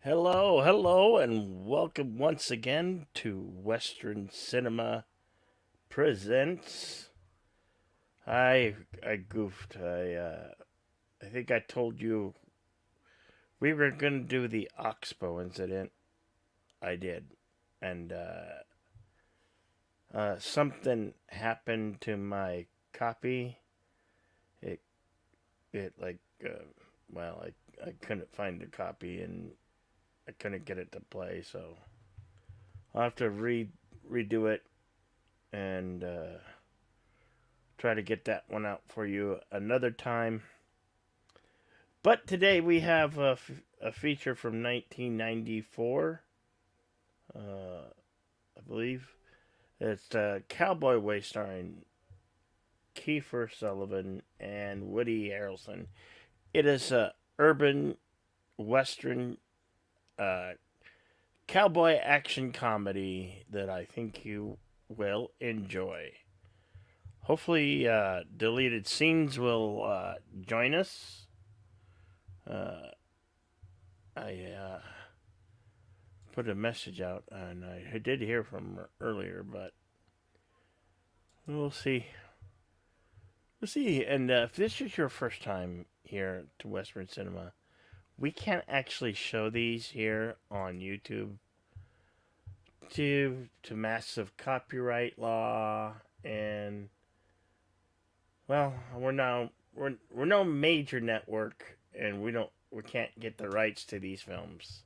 Hello, and welcome once again to Western Cinema Presents. I goofed. I think I told you we were gonna do the Oxbow incident. I did, and something happened to my copy. It it like I couldn't find the copy and I couldn't get it to play, so I'll have to redo it and try to get that one out for you another time. But today we have a feature from 1994, I believe. It's Cowboy Way starring Kiefer Sutherland and Woody Harrelson. It is a urban western uh, cowboy action comedy that I think you will enjoy. Hopefully, deleted scenes will join us. Uh, I put a message out, and I did hear from her earlier, but we'll see. We'll see. And if this is your first time here to Western Cinema, we can't actually show these here on YouTube due to massive copyright law and we're no major network, and we can't get the rights to these films.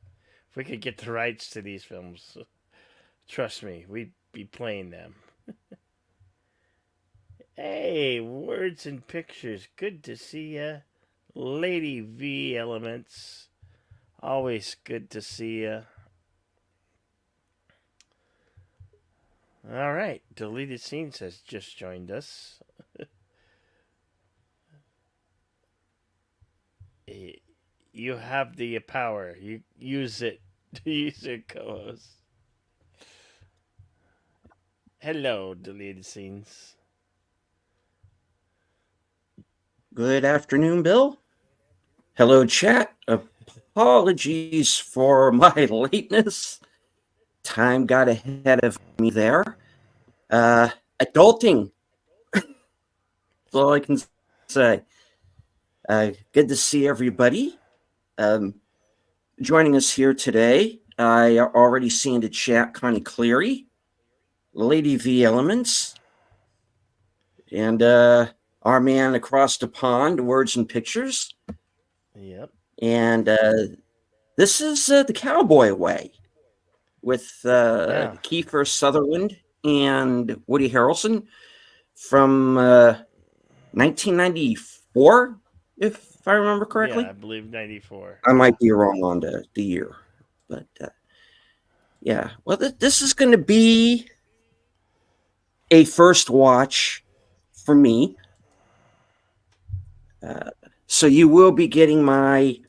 If we could get the rights to these films, trust me, we'd be playing them. Hey, words and pictures, good to see ya, Lady V Elements. Always good to see ya. All right, deleted scenes has just joined us. You have the power. You use it. Use it, co-host. Hello, deleted scenes. Good afternoon, Bill. Hello, chat. Apologies for my lateness. Time got ahead of me there. Adulting. That's all I can say. Good to see everybody. Um, Joining us here today, I already seen the chat Connie Cleary, Lady V Elements, and our man across the pond, Words and Pictures. Yep. And this is the Cowboy Way with Yeah. Kiefer Sutherland and Woody Harrelson from 1994, if I remember Yeah, I correctly. believe 94. I Yeah. might be wrong on the year, but yeah. Well, this is going to be a first watch for me, uh, so you will be getting my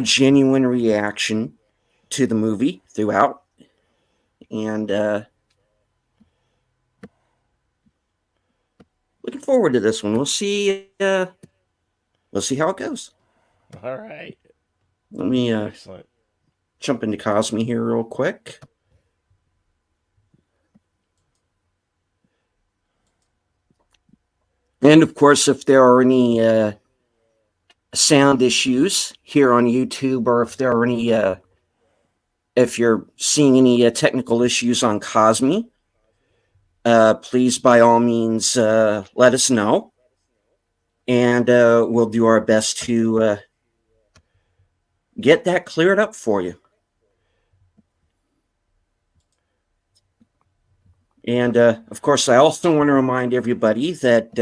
genuine reaction to the movie throughout, and looking forward to this one. We'll see. We'll see how it goes. All right. Let me Excellent. jump into Cosme here real quick. And of course, if there are any sound issues here on YouTube, or if there are any, if you're seeing any technical issues on Cosme, please by all means let us know, and we'll do our best to get that cleared up for you. And of course, I also want to remind everybody that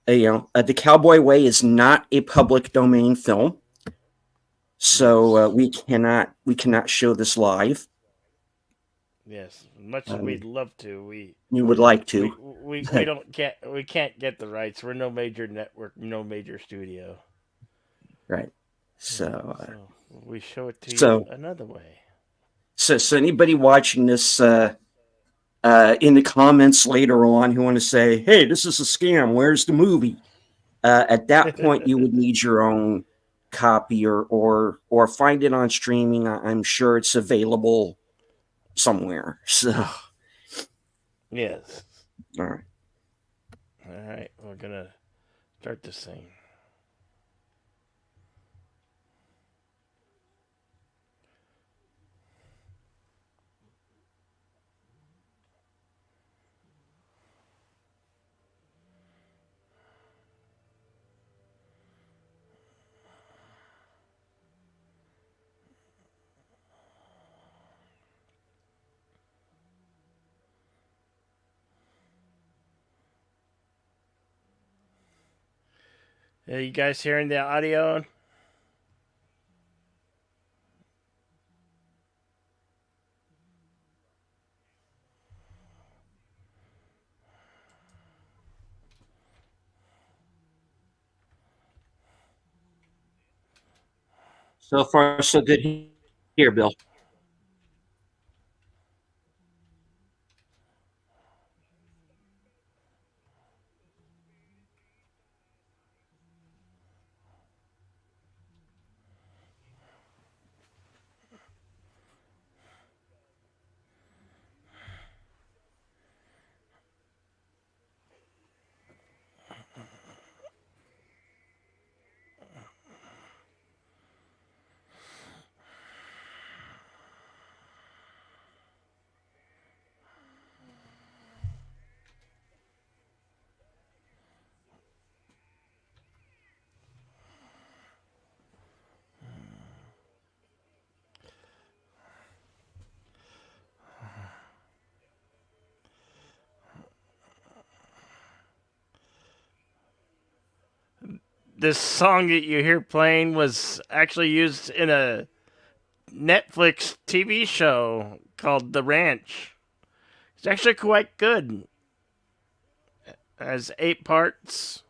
The Cowboy Way is not a public domain film, so Yes. we cannot show this live. Yes. Much as we'd Um, love to, we you would like we to, we we but don't get we can't get the rights. We're no major network, no major studio. right. Yeah. So, So we show it to you so, another way. so anybody watching this in the comments later on who want to say, "Hey, this is a scam. Where's the movie?" At that point, you would need your own. copy or find it on streaming. I'm sure it's available somewhere. So, Yes. all right. All right, we're gonna start this thing. Are you guys hearing the audio? So far, so good here, Bill. This song that you hear playing was actually used in a Netflix TV show called The Ranch. It's actually quite good. It has 8 parts.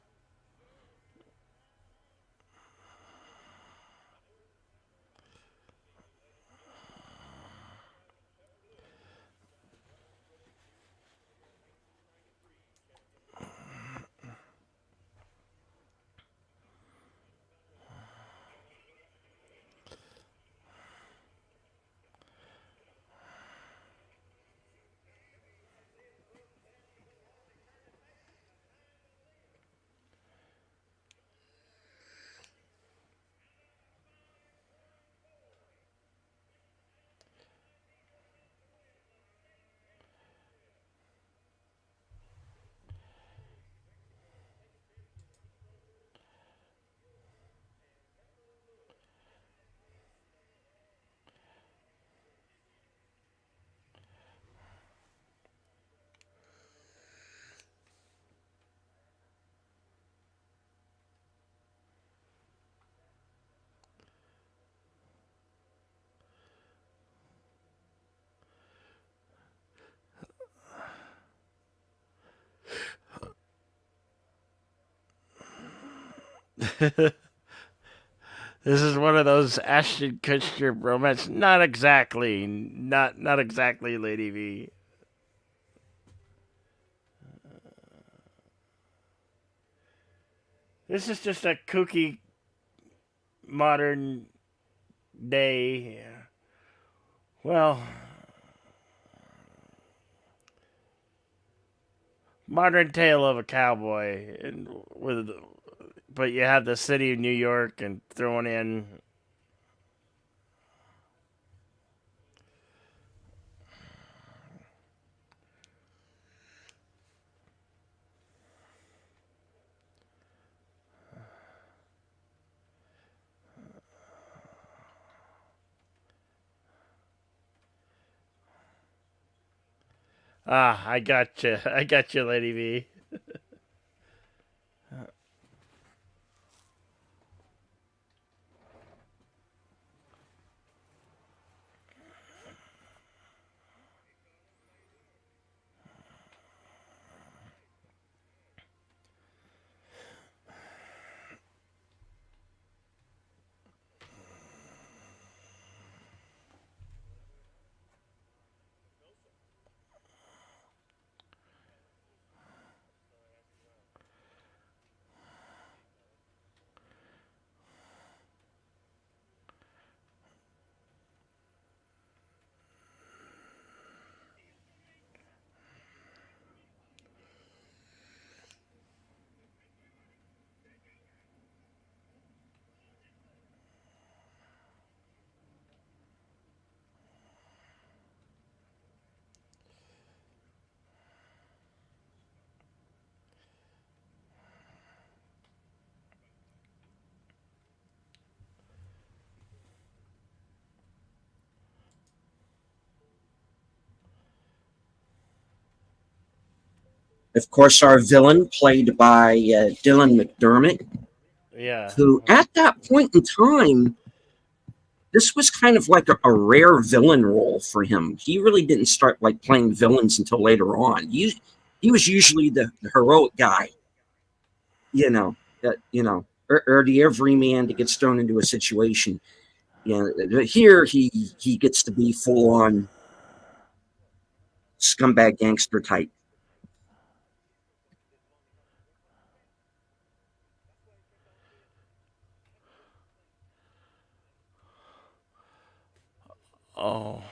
This is one of those Ashton Kutcher romance. Not exactly. Not exactly, Lady V. This is just a kooky modern day. Well, modern tale of a cowboy, and with but you have the city of New York and thrown in. Ah, I got you. I got you, Lady V. Of course, our villain, played by Dylan McDermott, Yeah. who at that point in time, this was kind of like a rare villain role for him. He really didn't start like playing villains until later on. He was usually the heroic guy, or the everyman that gets thrown into a situation. Here he gets to be full on scumbag gangster type. Oh.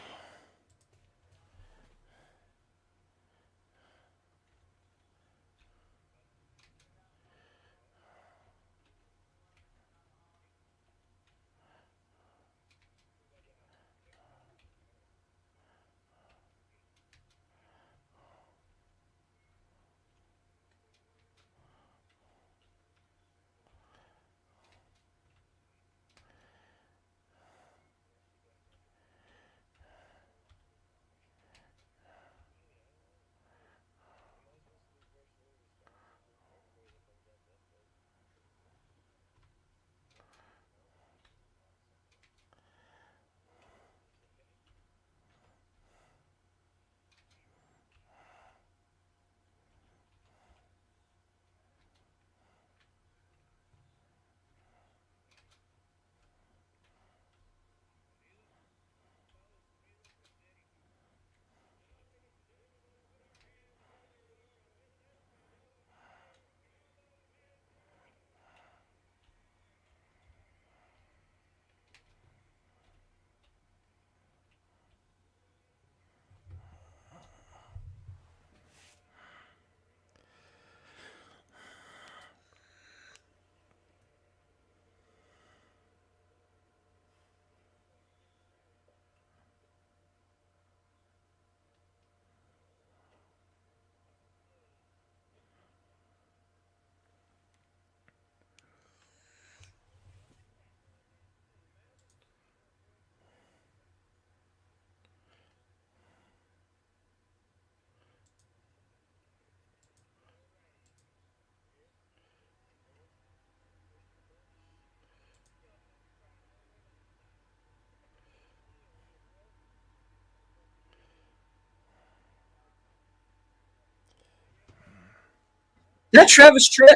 That Travis Tritt.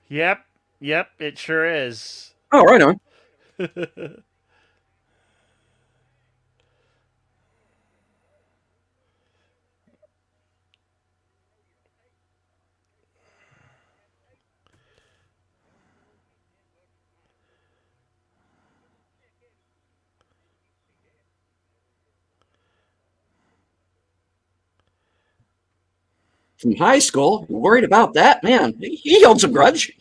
Yep. Yep. It sure is. Oh, right on. From high school, you're worried about that, man. He holds a grudge.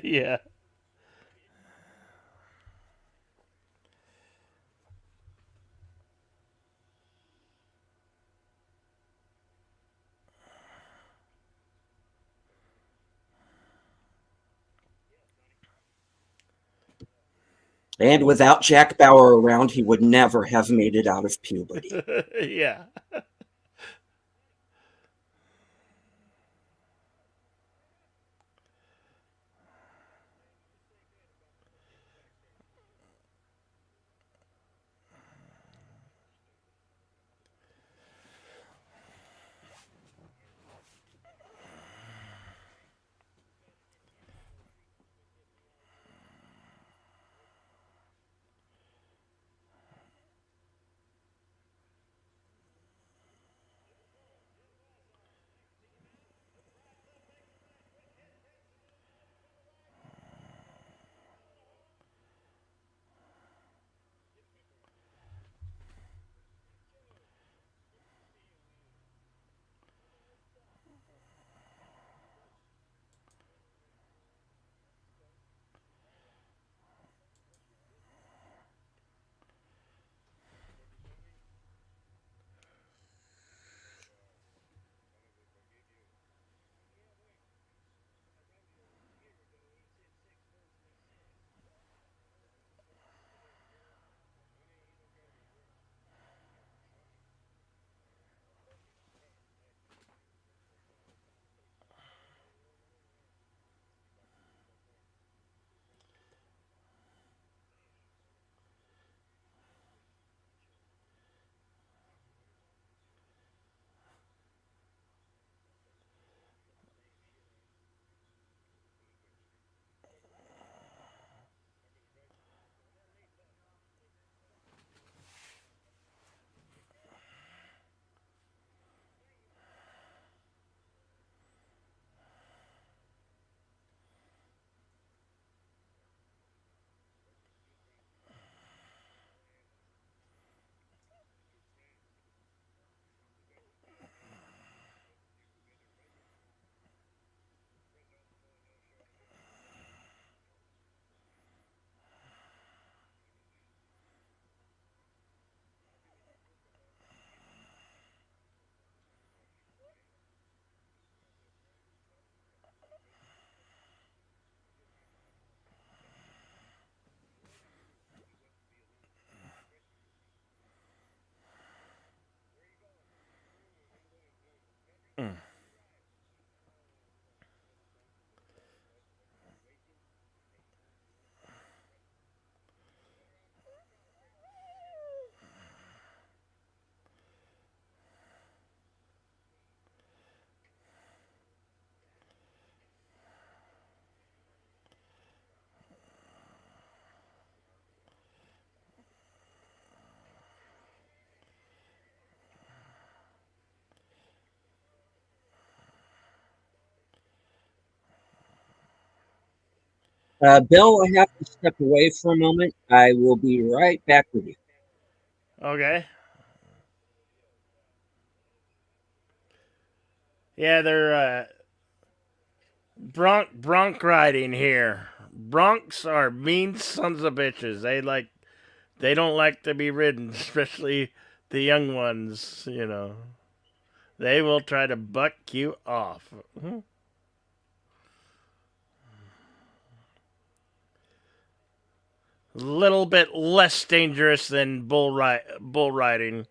Yeah. And without Jack Bauer around, he would never have made it out of puberty. Yeah. Bill, I have to step away for a moment. I will be right back with you. Okay. Yeah, they're bronc riding here. Broncs are mean sons of bitches. They don't like to be ridden, especially the young ones. They will try to buck you off. Little bit less dangerous than bull riding.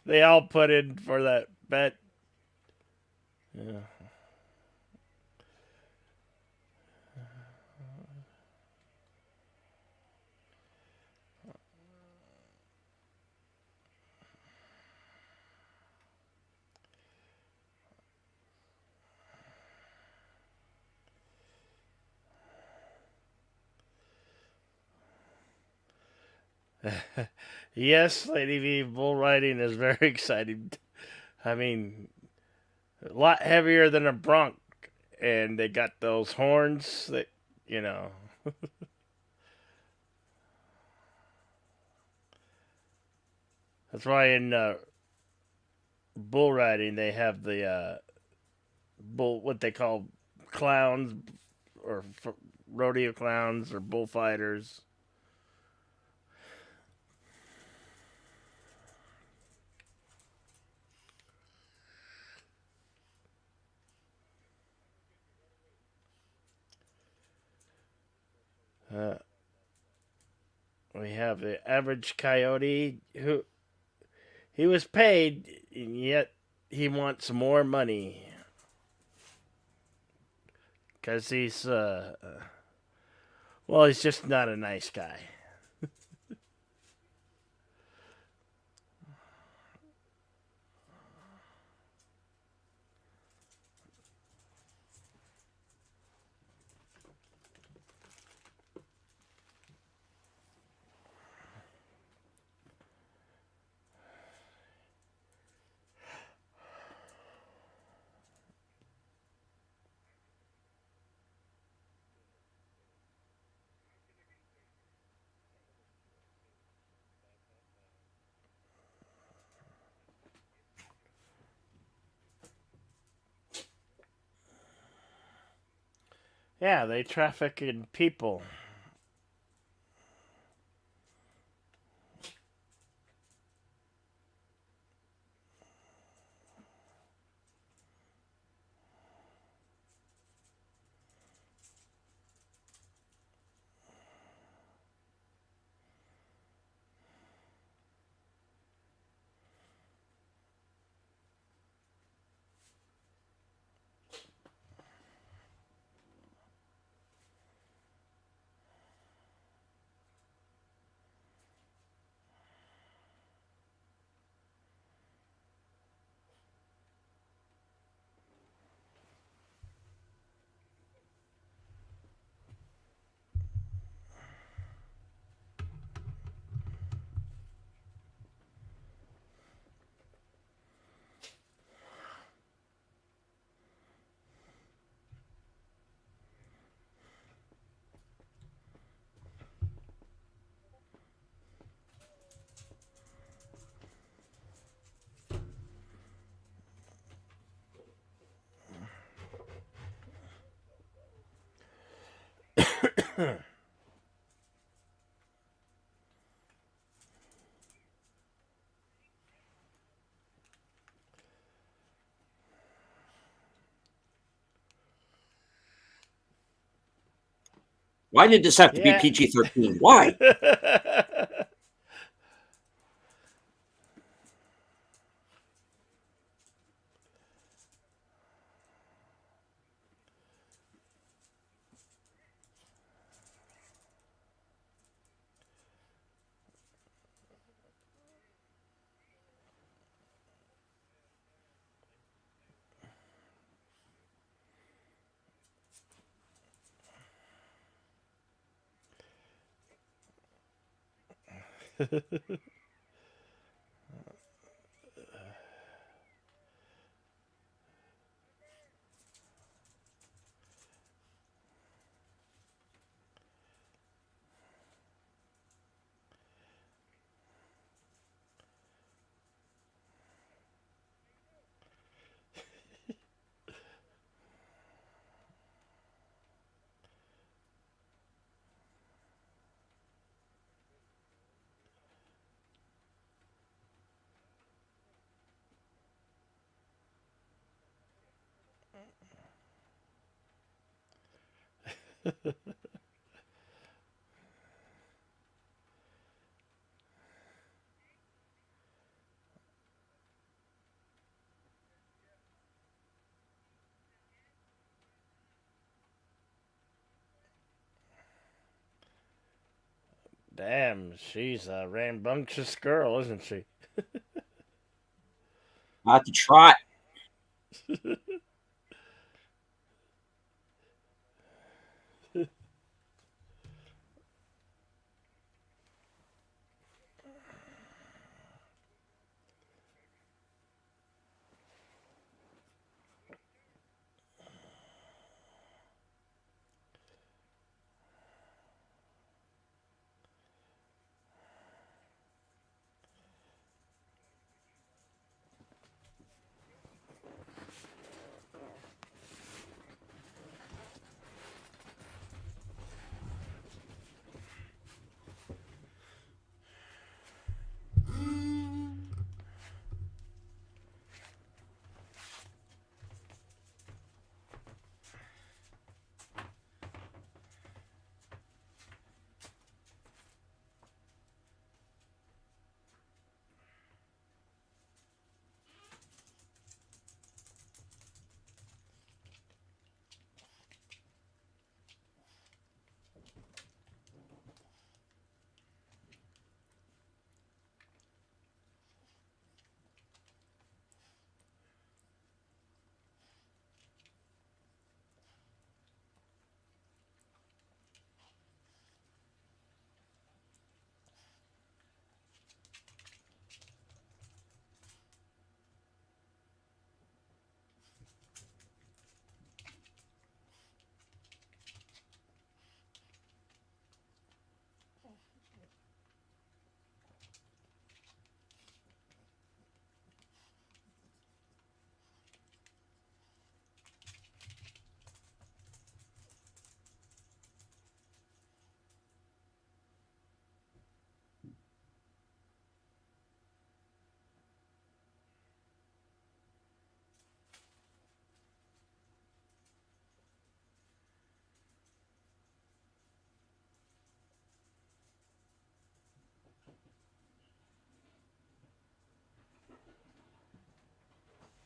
They all put in for that bet. Yeah. Yes, Lady V, bull riding is very exciting. I mean, a lot heavier than a bronc, and they got those horns that you know. That's why in bull riding they have the bull, what they call clowns or rodeo clowns or bullfighters. Uh, we have the average coyote who he was paid, and yet he wants more money because he's just not a nice guy. Yeah, they traffic in people. Why did this have to be Yeah. PG-13? Why? Damn, she's a rambunctious girl, isn't she? Not to try.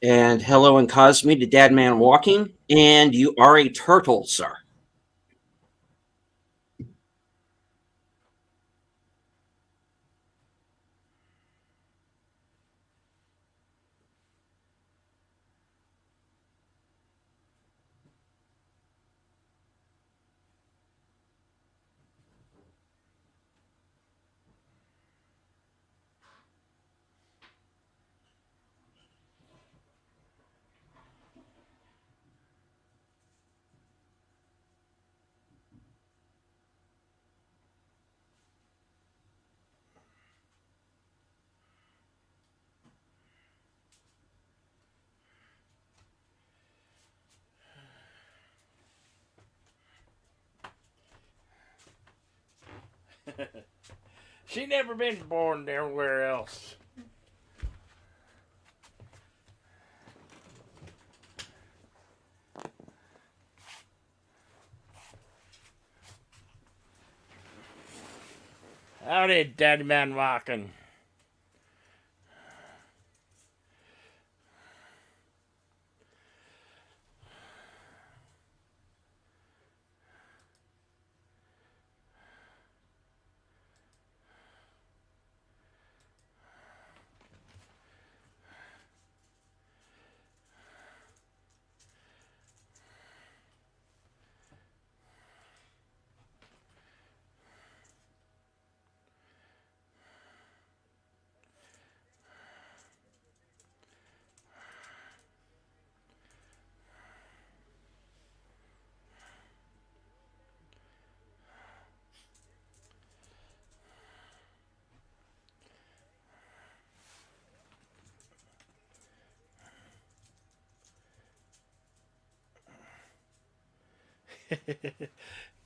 And hello and Cosme to Dad Man Walking. And you are a turtle, sir. She never been born anywhere else. Howdy, Daddy Man walking.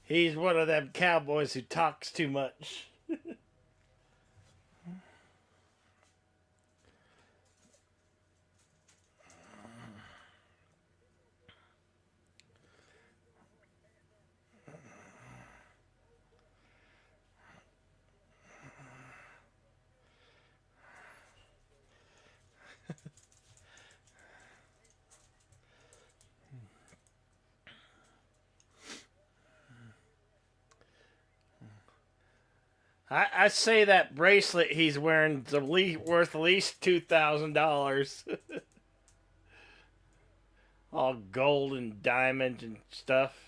He's one of them cowboys who talks too much. I say that bracelet he's wearing is worth at least $2,000. All gold and diamonds and stuff.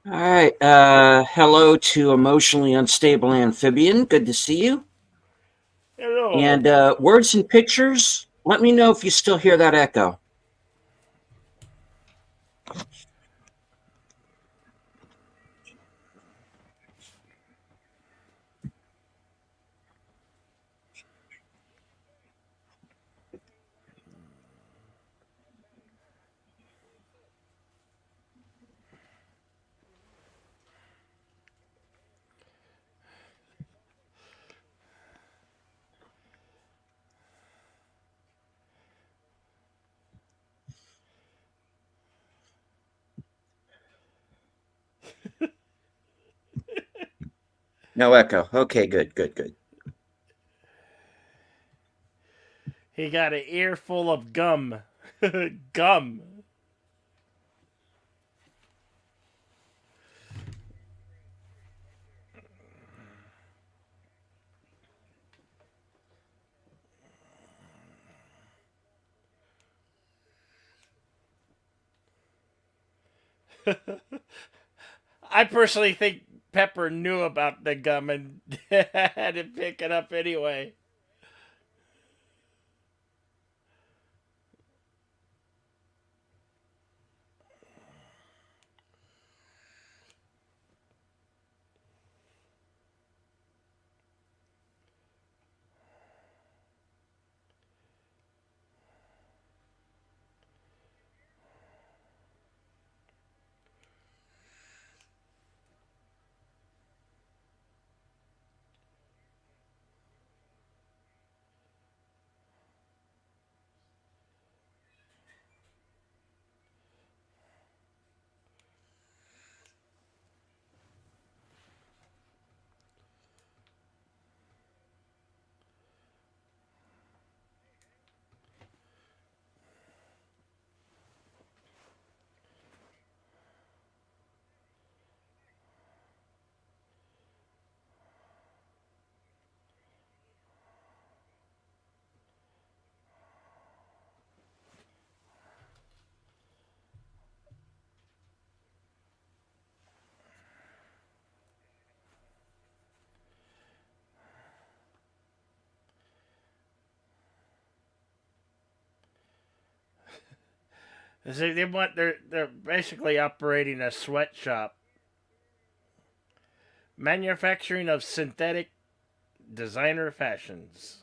All right. Hello to emotionally unstable amphibian. Good to see you. Hello. And words and pictures. Let me know if you still hear that echo. No echo. Okay, good, good, good. He got an ear full of gum. Gum. I personally think Pepper knew about the gum and had to pick it up anyway. They're basically operating a sweatshop, manufacturing of synthetic designer fashions.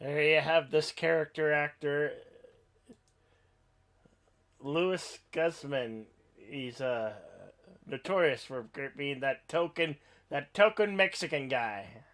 There you have this character actor, Louis Guzman. He's notorious for being that token Mexican guy.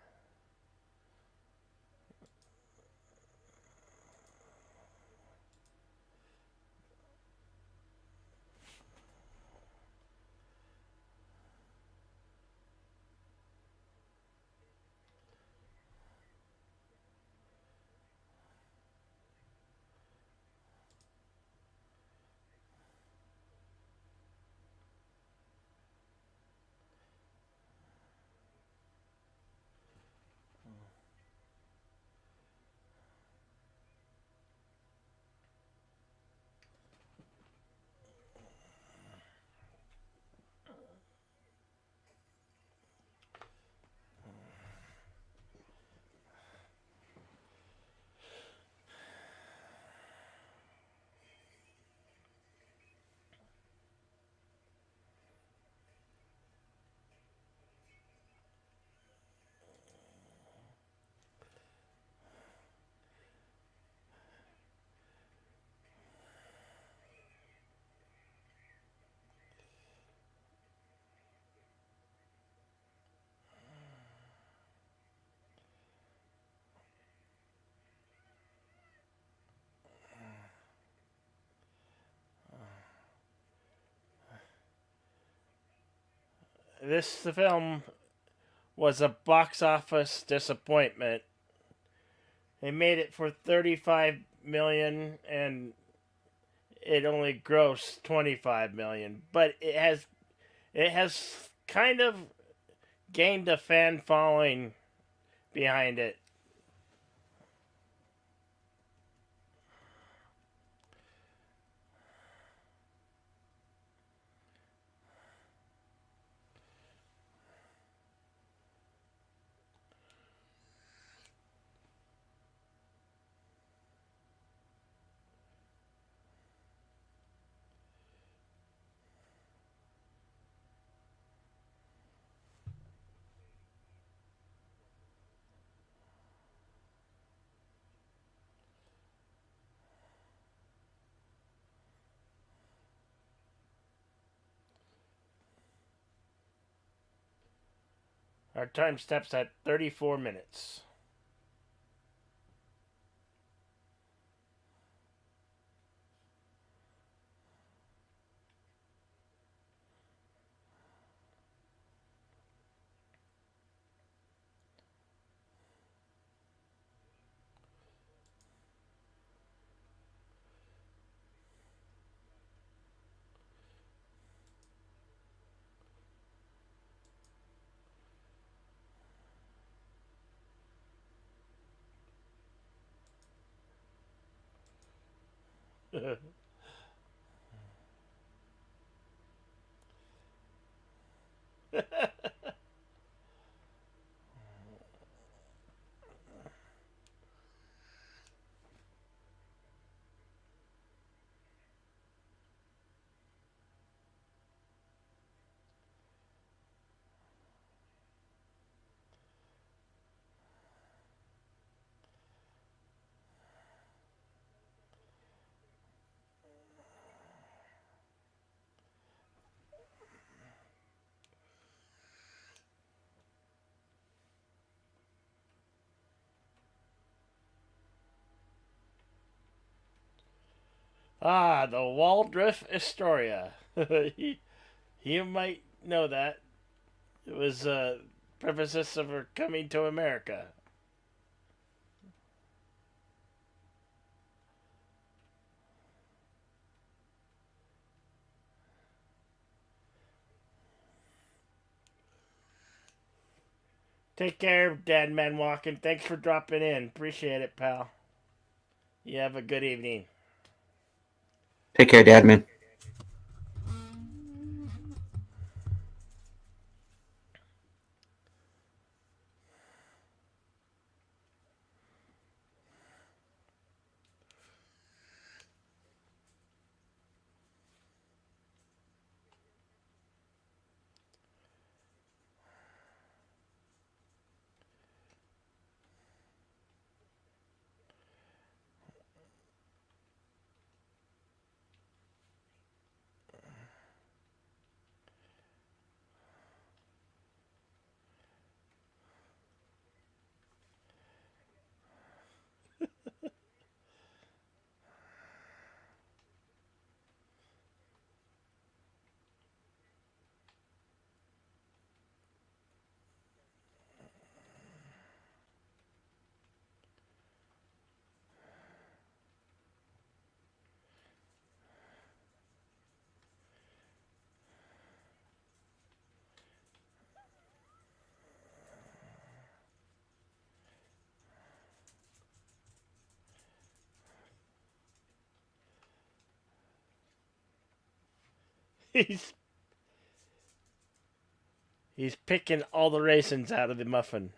This film was a box office disappointment. They made it for 35 million and it only grossed 25 million, but it has kind of gained a fan following behind it. Our time steps at 34 minutes. Ah, the Waldorf Astoria. You might know that. It was premises of her coming to America. Take care, Dad Man Walking. Thanks for dropping in. Appreciate it, pal. You have a good evening. Take care, Dadman. He's he's picking all the raisins out of the muffin.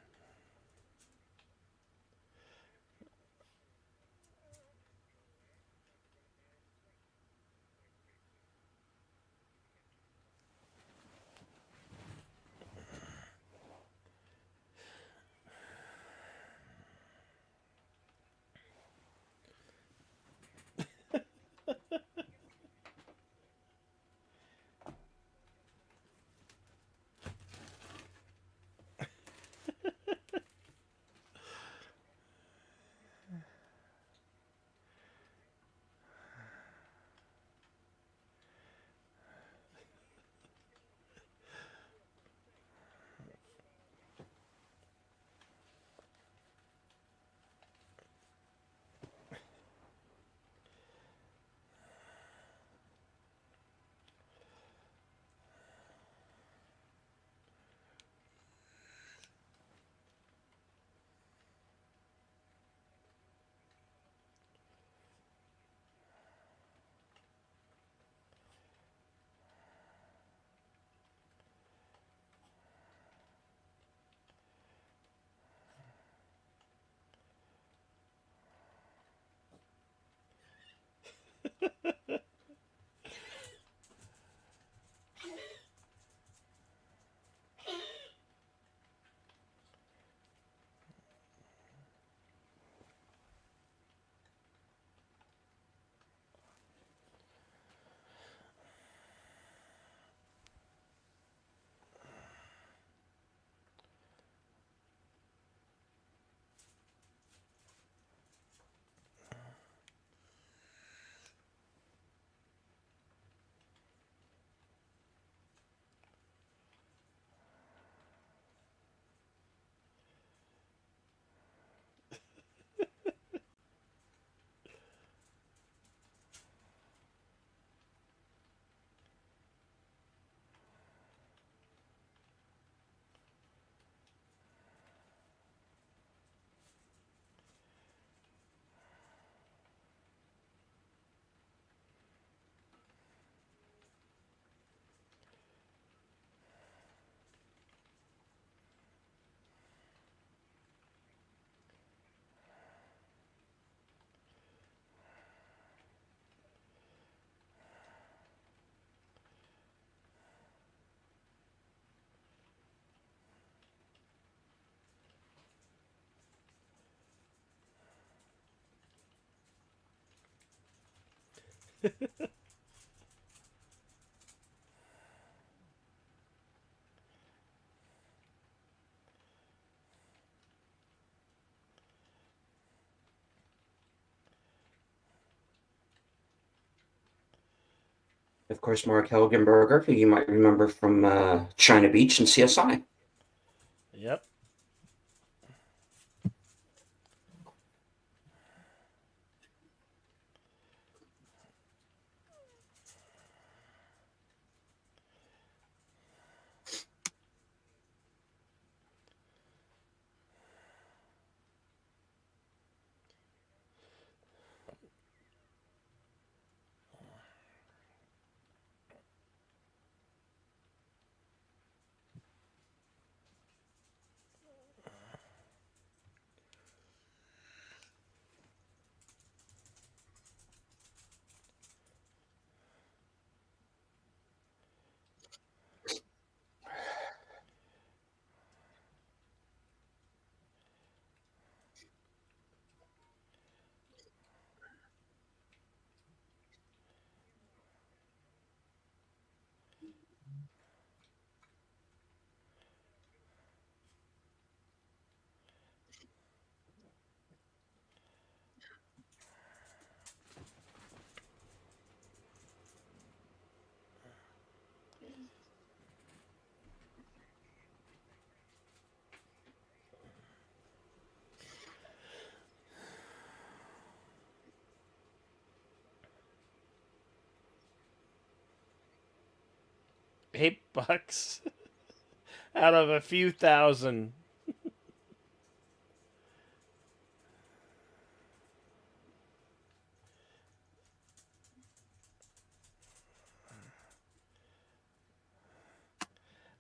Of course, Mark Helgenberger, who you might remember from China Beach and CSI. Yep. $8 out of a few thousand.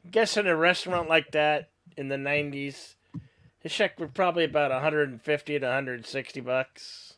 I'm guessing a restaurant like that in the 90s, his check was probably about 150 to 160 bucks.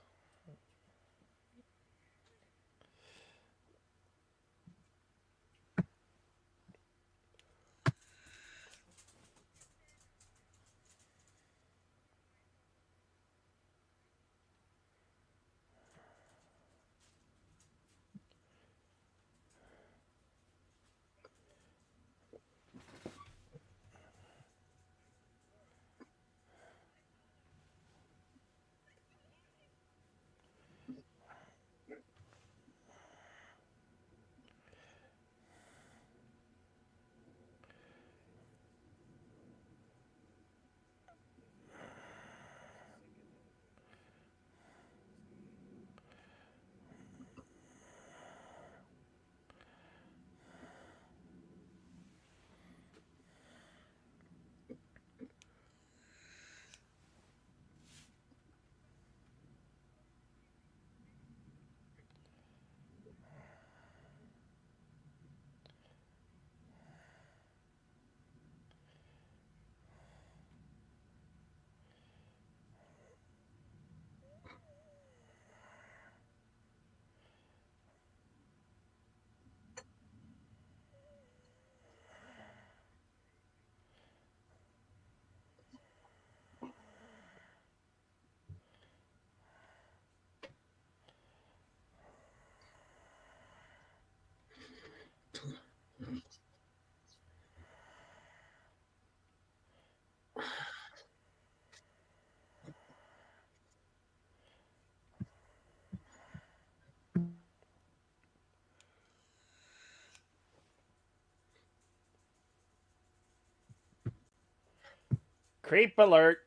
Creep alert.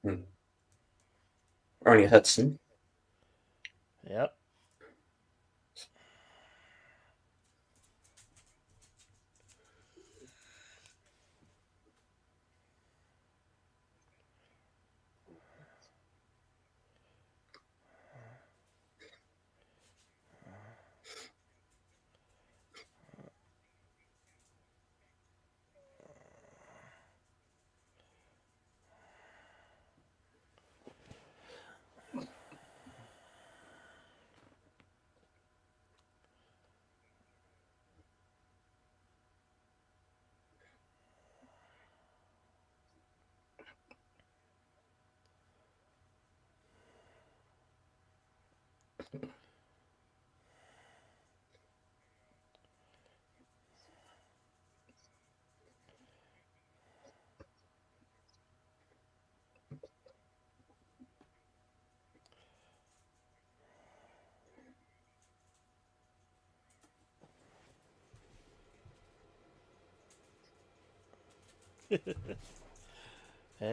Hmm. Arnie Hudson. Yep.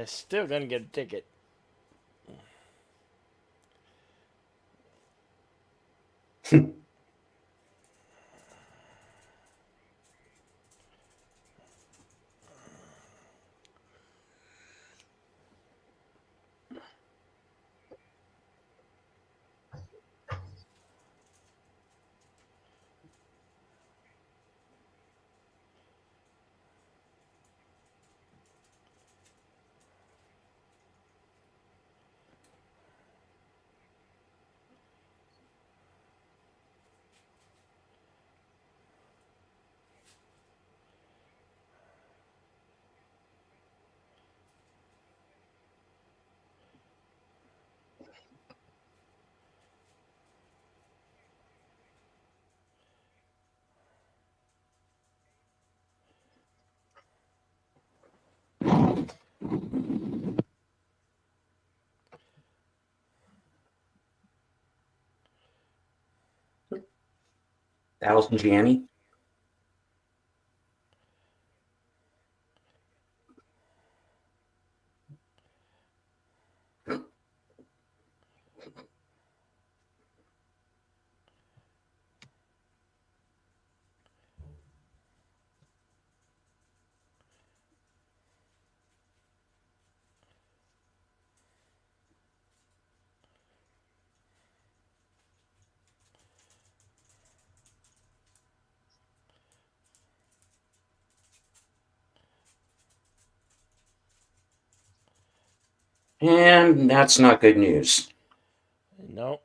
Still gonna get a ticket. Allison Janney. And that's not good news. No.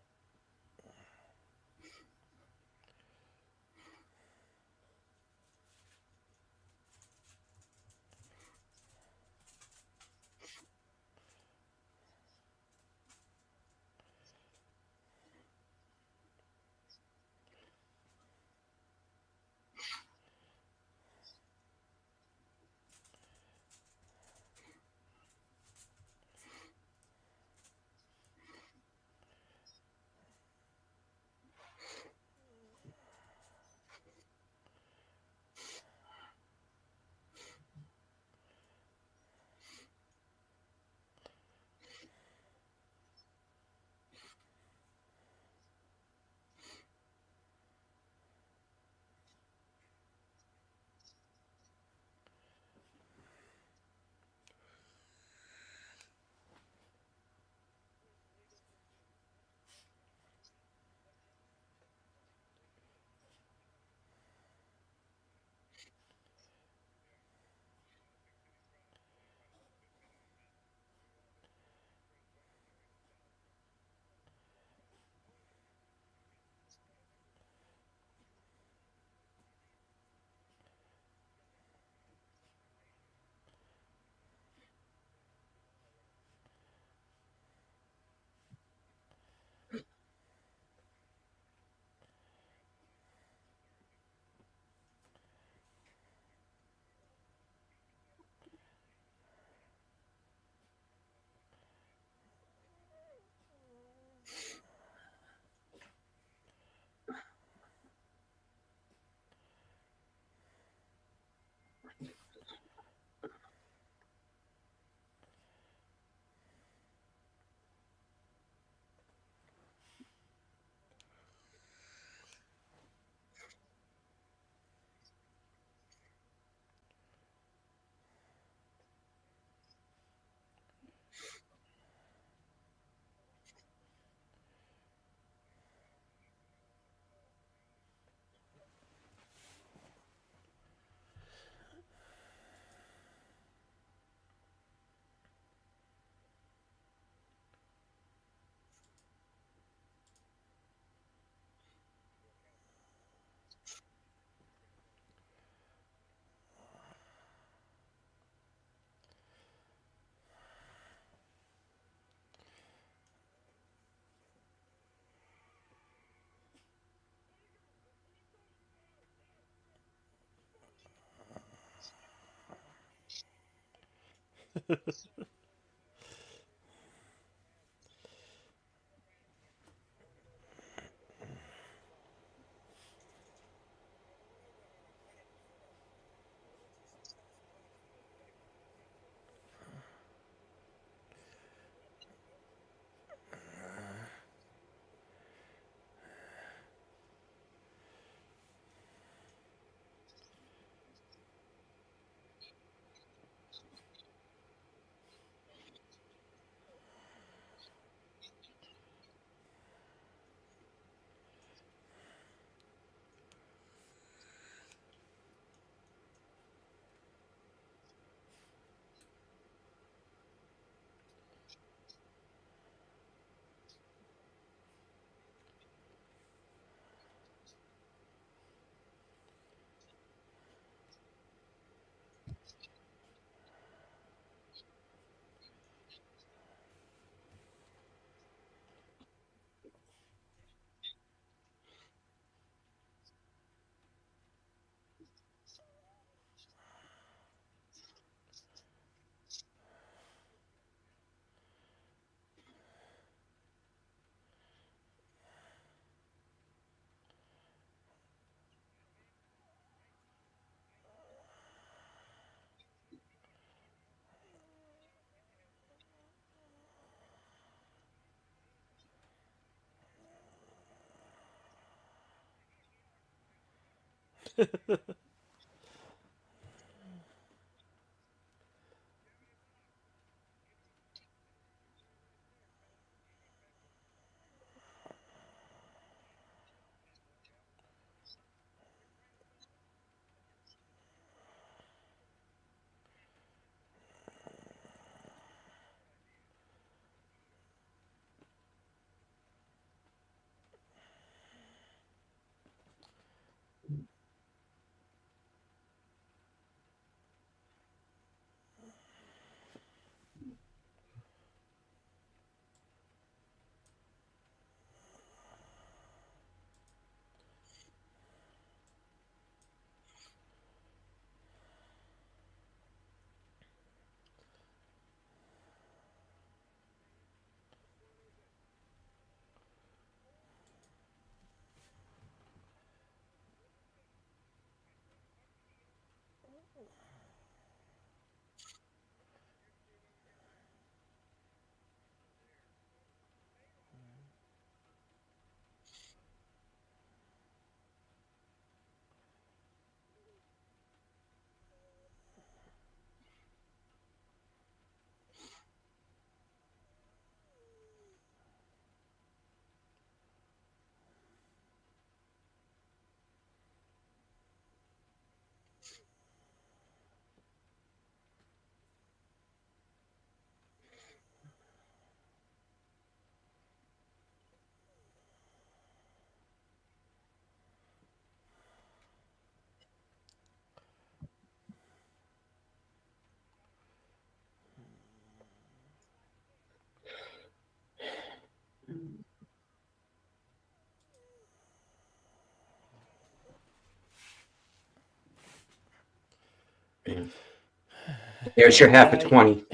There's your half of Yeah, 20.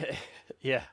yeah.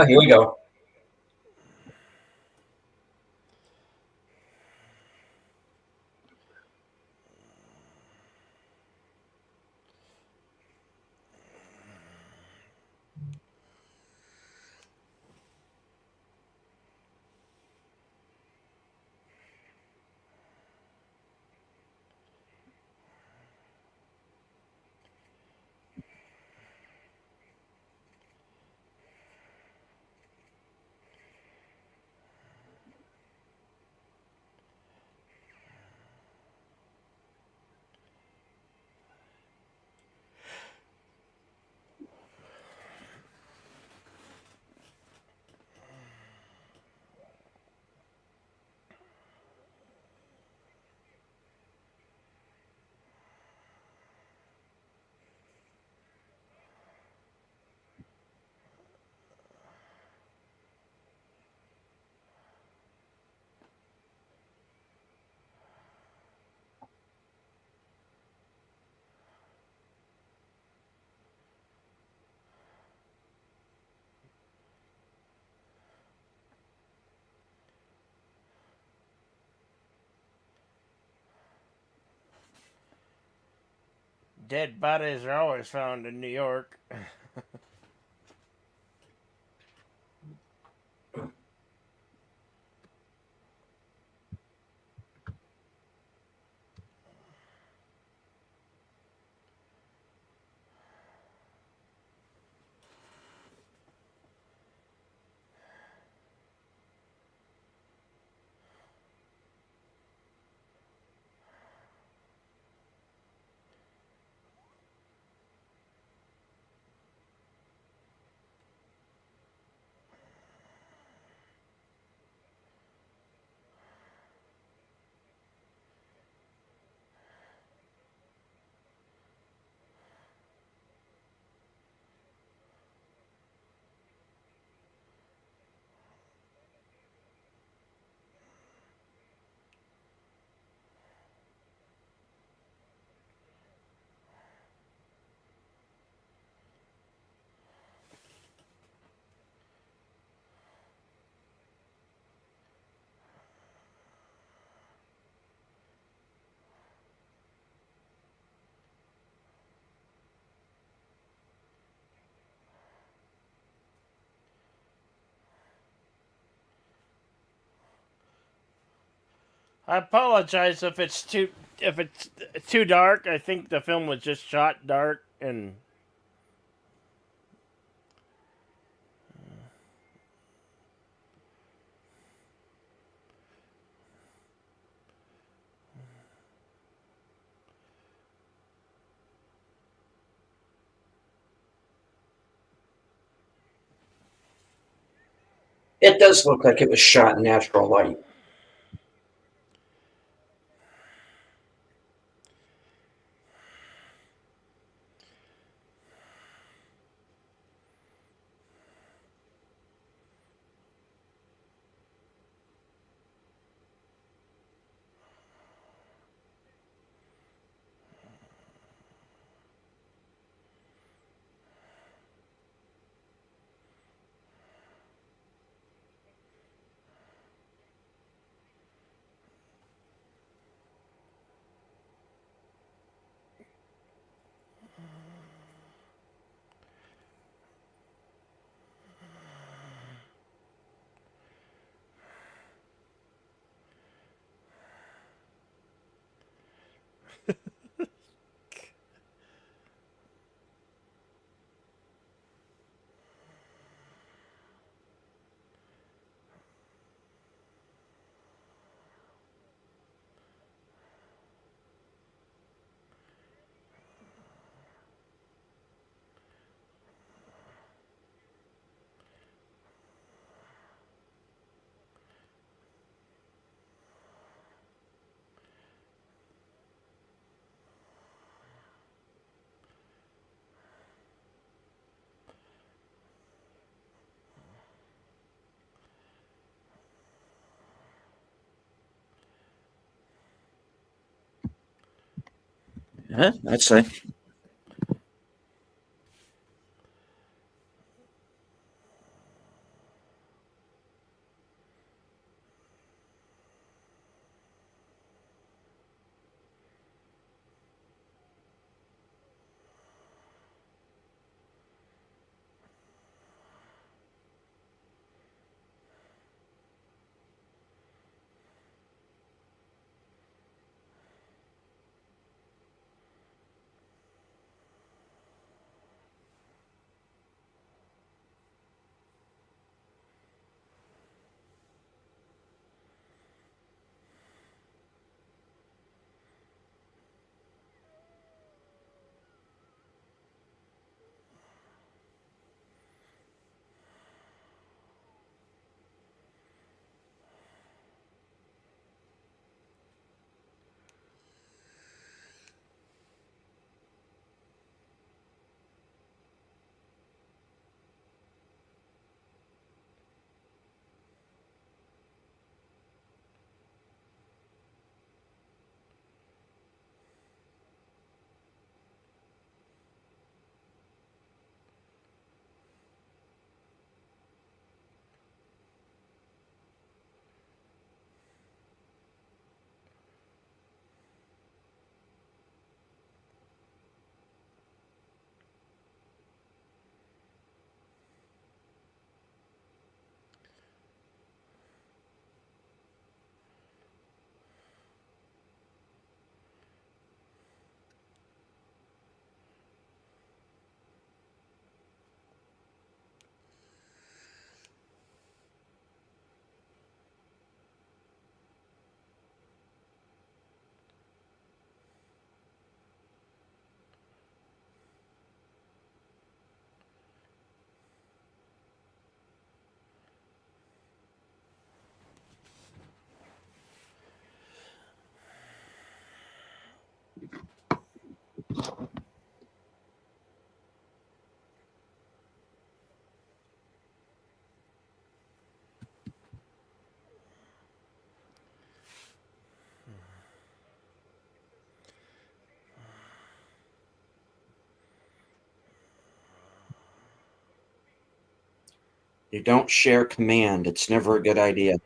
Here we go. Dead bodies are always found in New York. I apologize if it's too dark. I think the film was just shot dark and It does look like it was shot in natural light. Yeah, I'd say. You don't share command. It's never a good idea.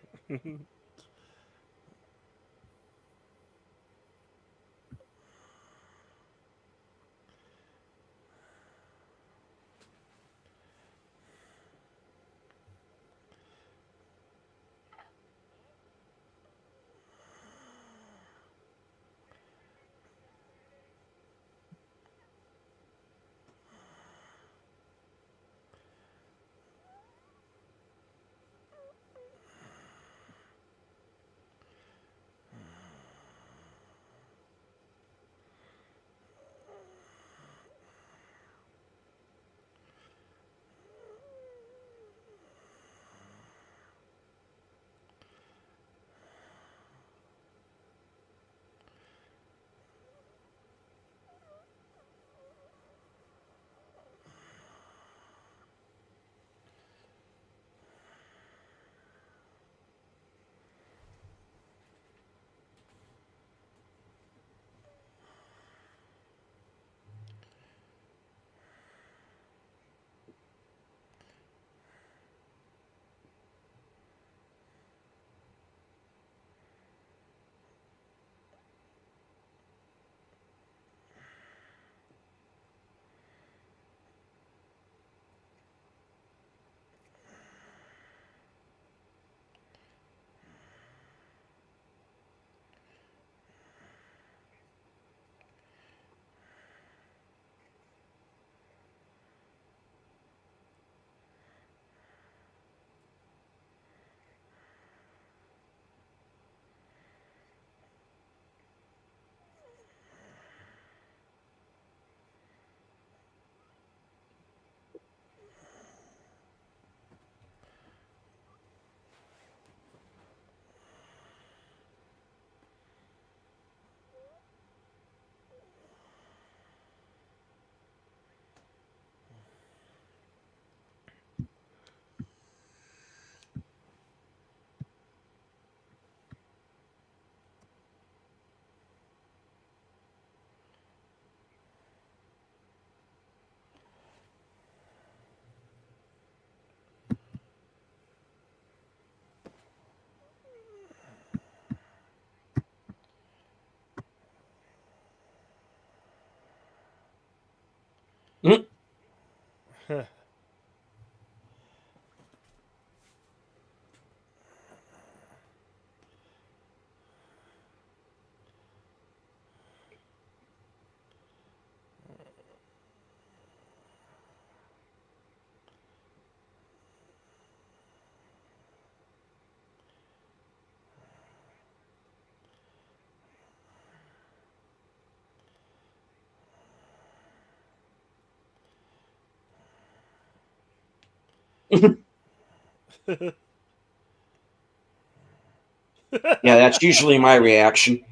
Yeah, that's usually my reaction.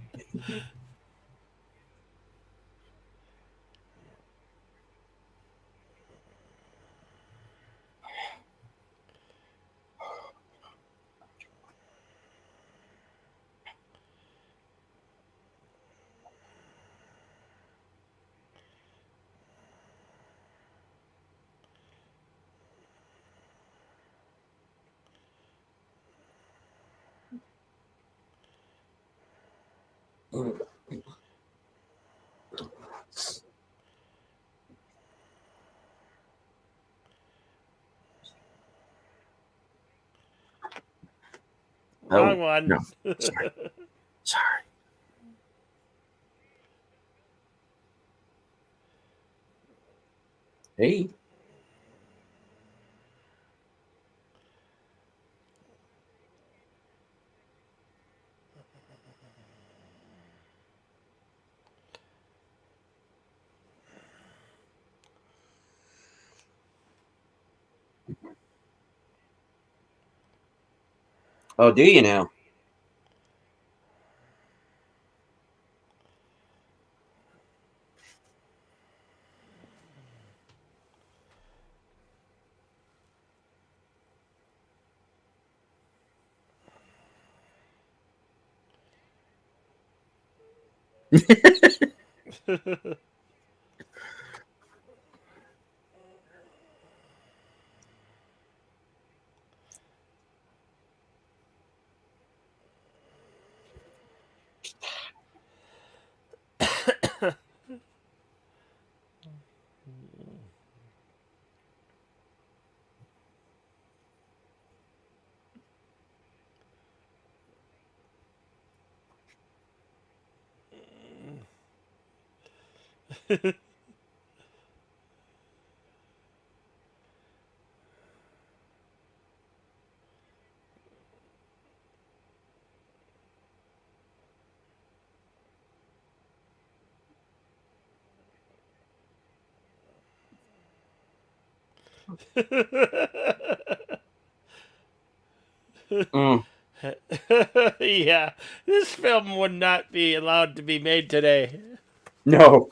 Wrong Oh one. no, sorry, sorry. Hey. Oh, do you now? Mm, Yeah, this film would not be allowed to be made today. no.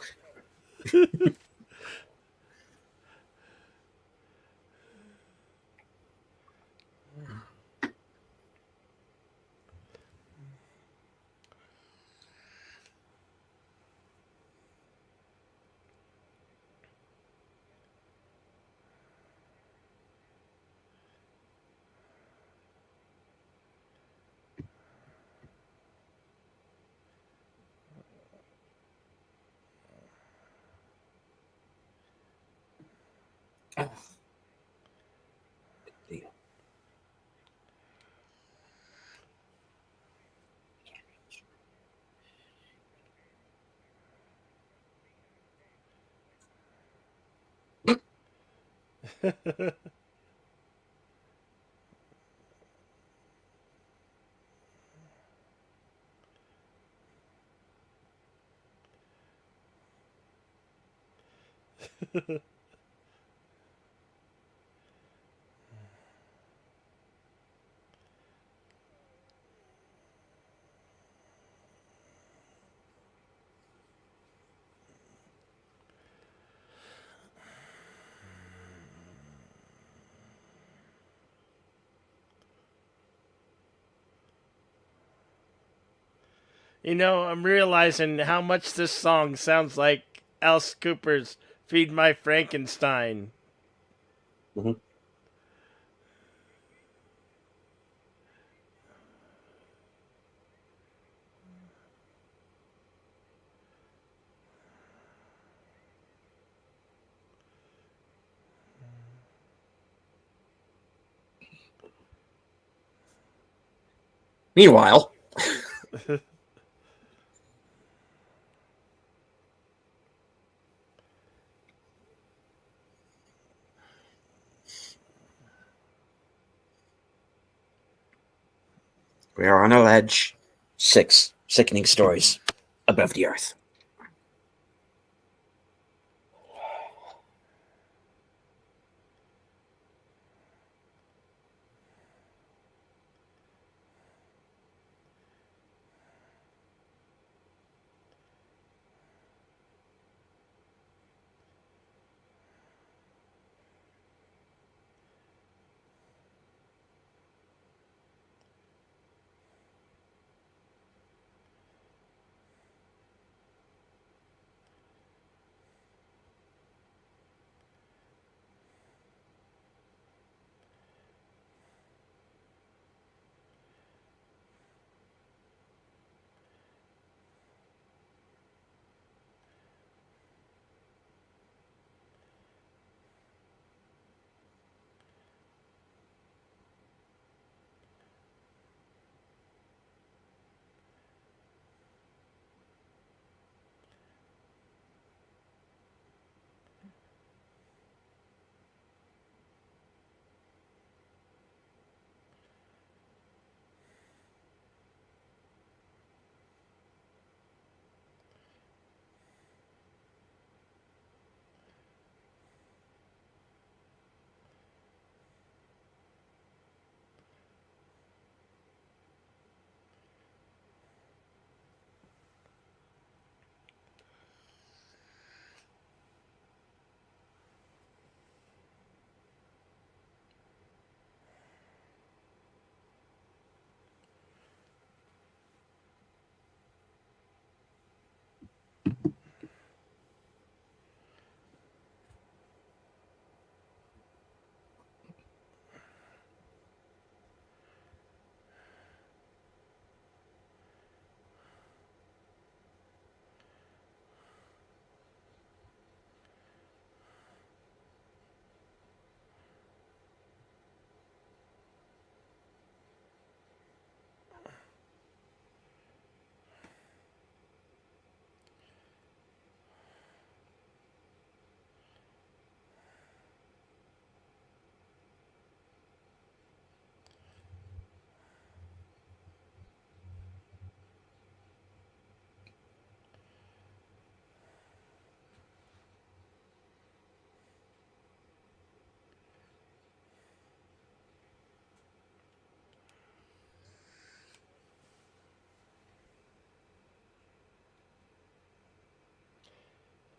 You know, I'm realizing how much this song sounds like Alice Cooper's Feed My Frankenstein. Mhm. Meanwhile, we are on a ledge. 6 sickening stories above the earth.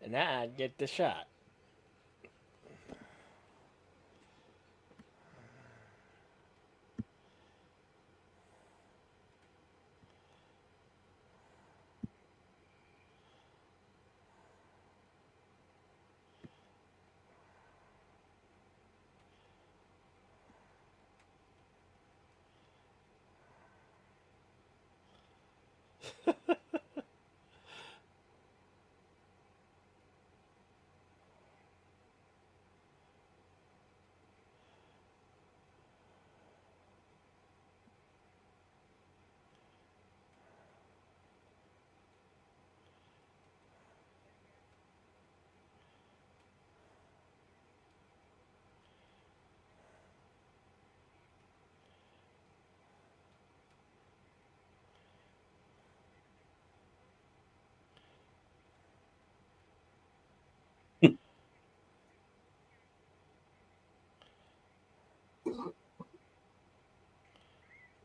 and I'd get the shot.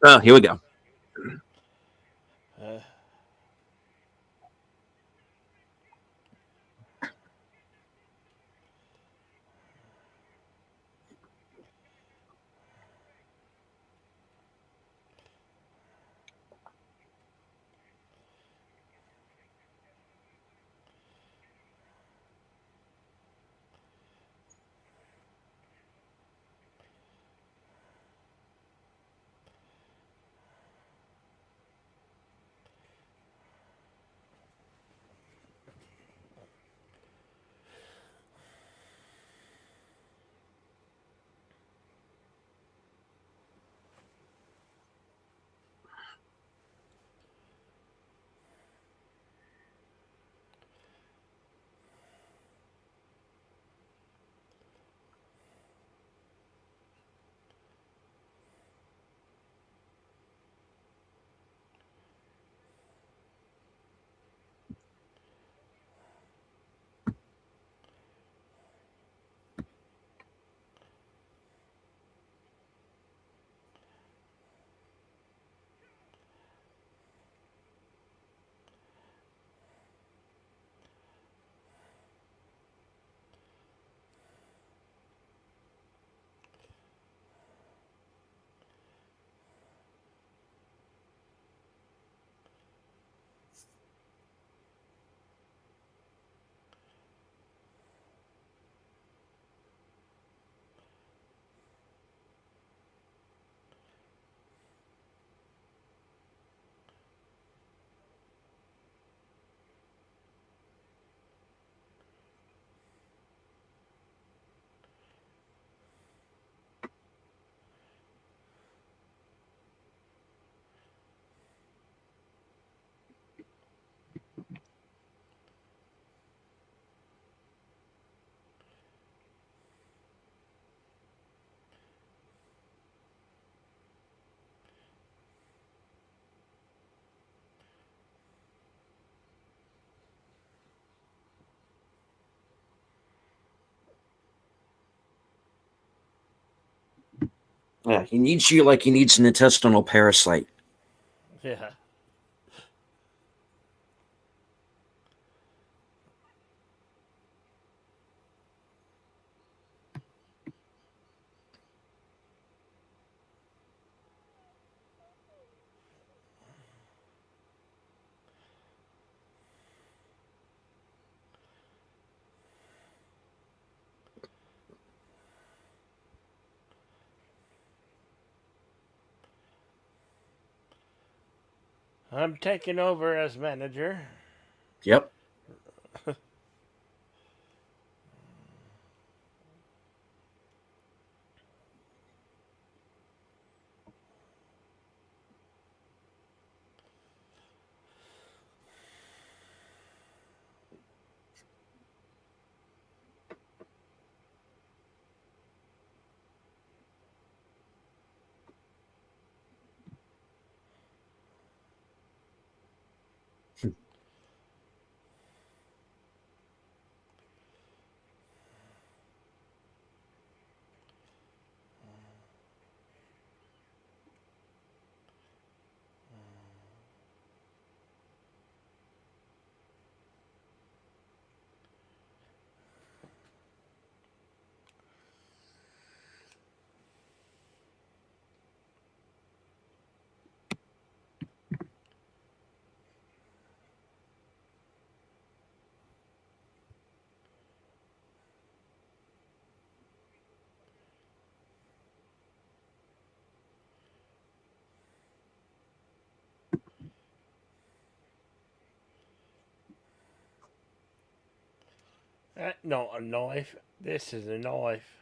Oh, here we go. Uh, Yeah, he needs you like he needs an intestinal parasite. yeah. I'm taking over as manager. Yep. No, a knife. This is a knife.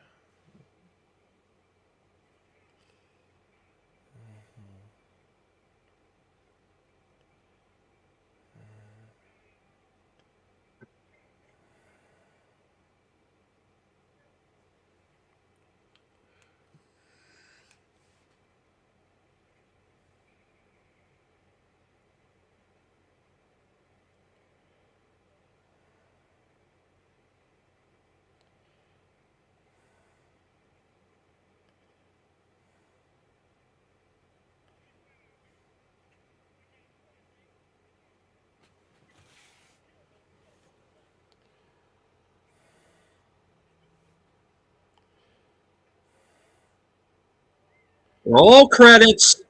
Roll credits.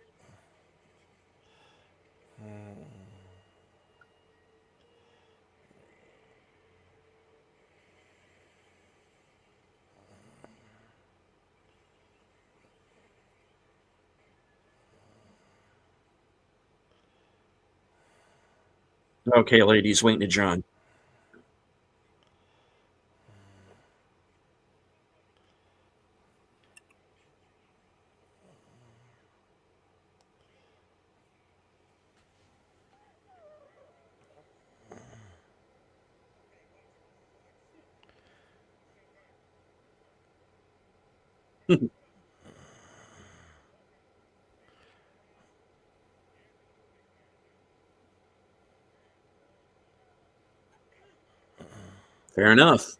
Okay, ladies, waiting to John. Fair enough.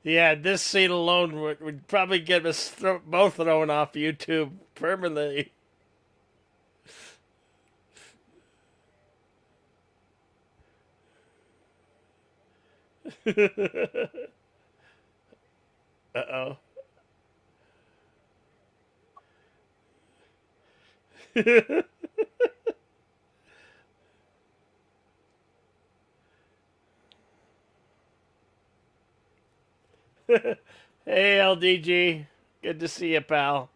Yeah, this scene alone would probably get us both thrown off YouTube permanently. Uh oh. Hey, LDG. Good to see you, pal.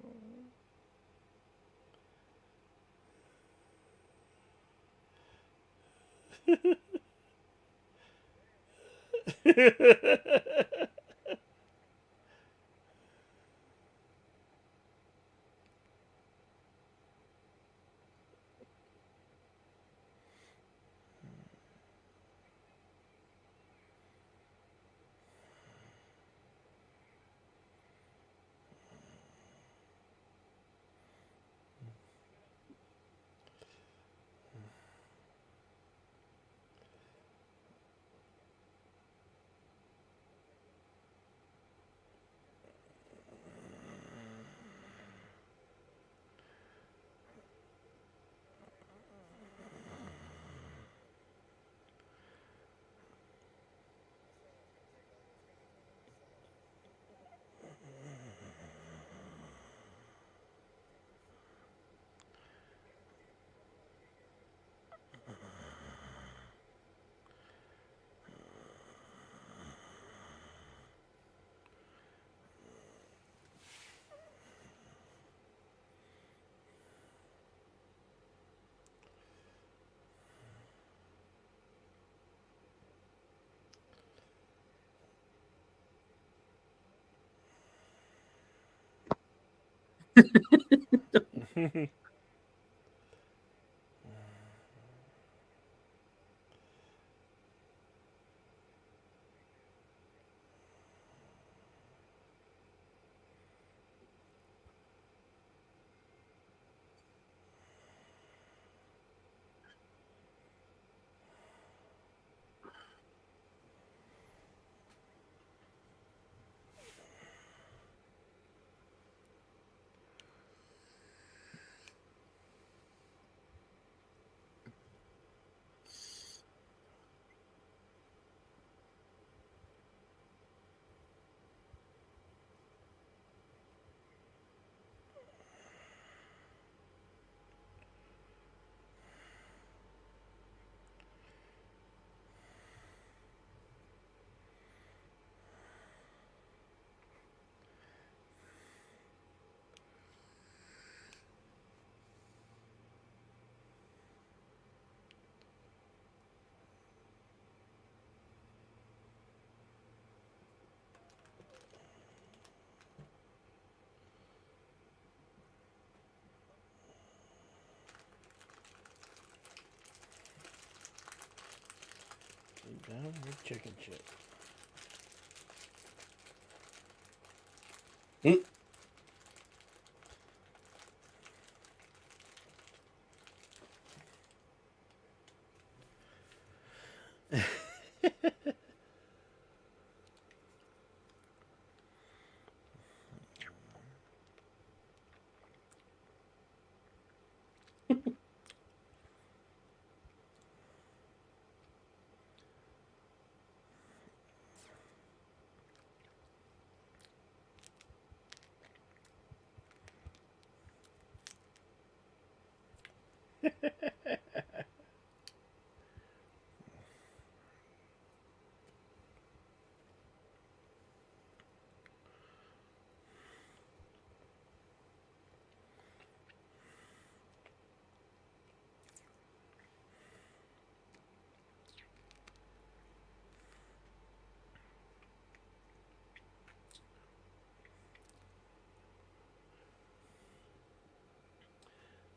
Chicken shit.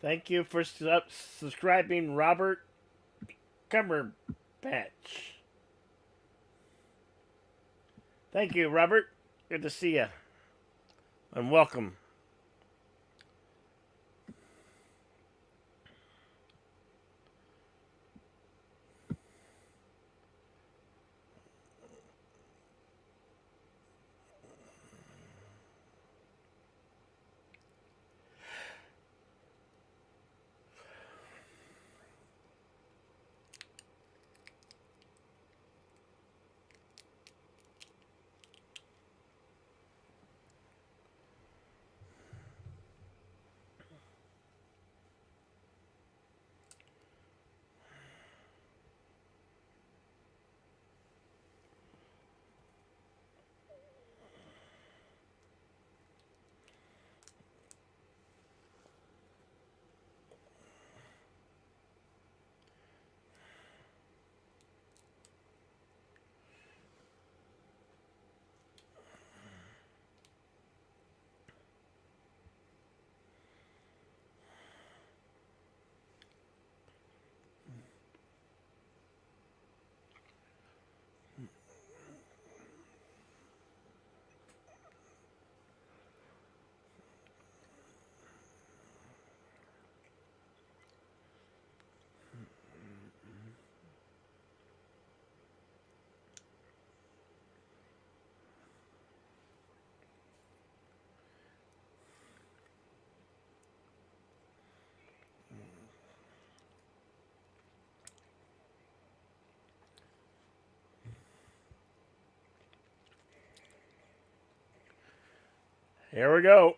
Thank you for subscribing, Robert Cumberbatch. Thank you, Robert. Good to see you. And welcome. Here we go.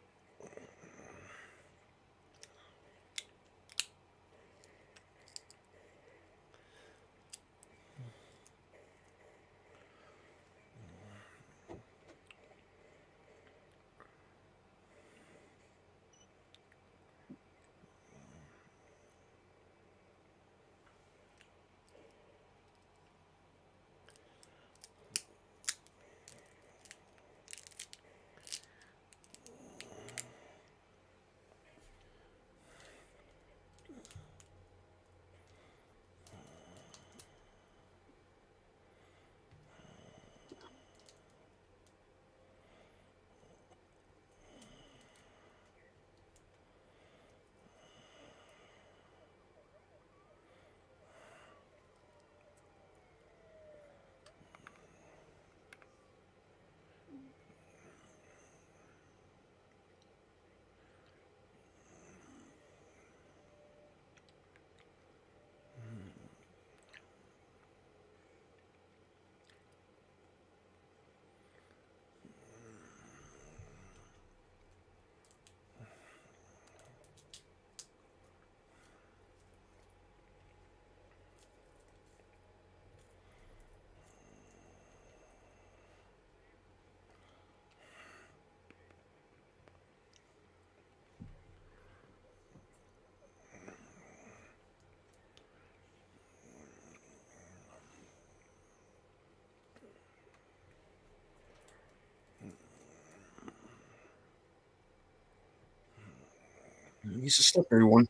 He's a slippery one.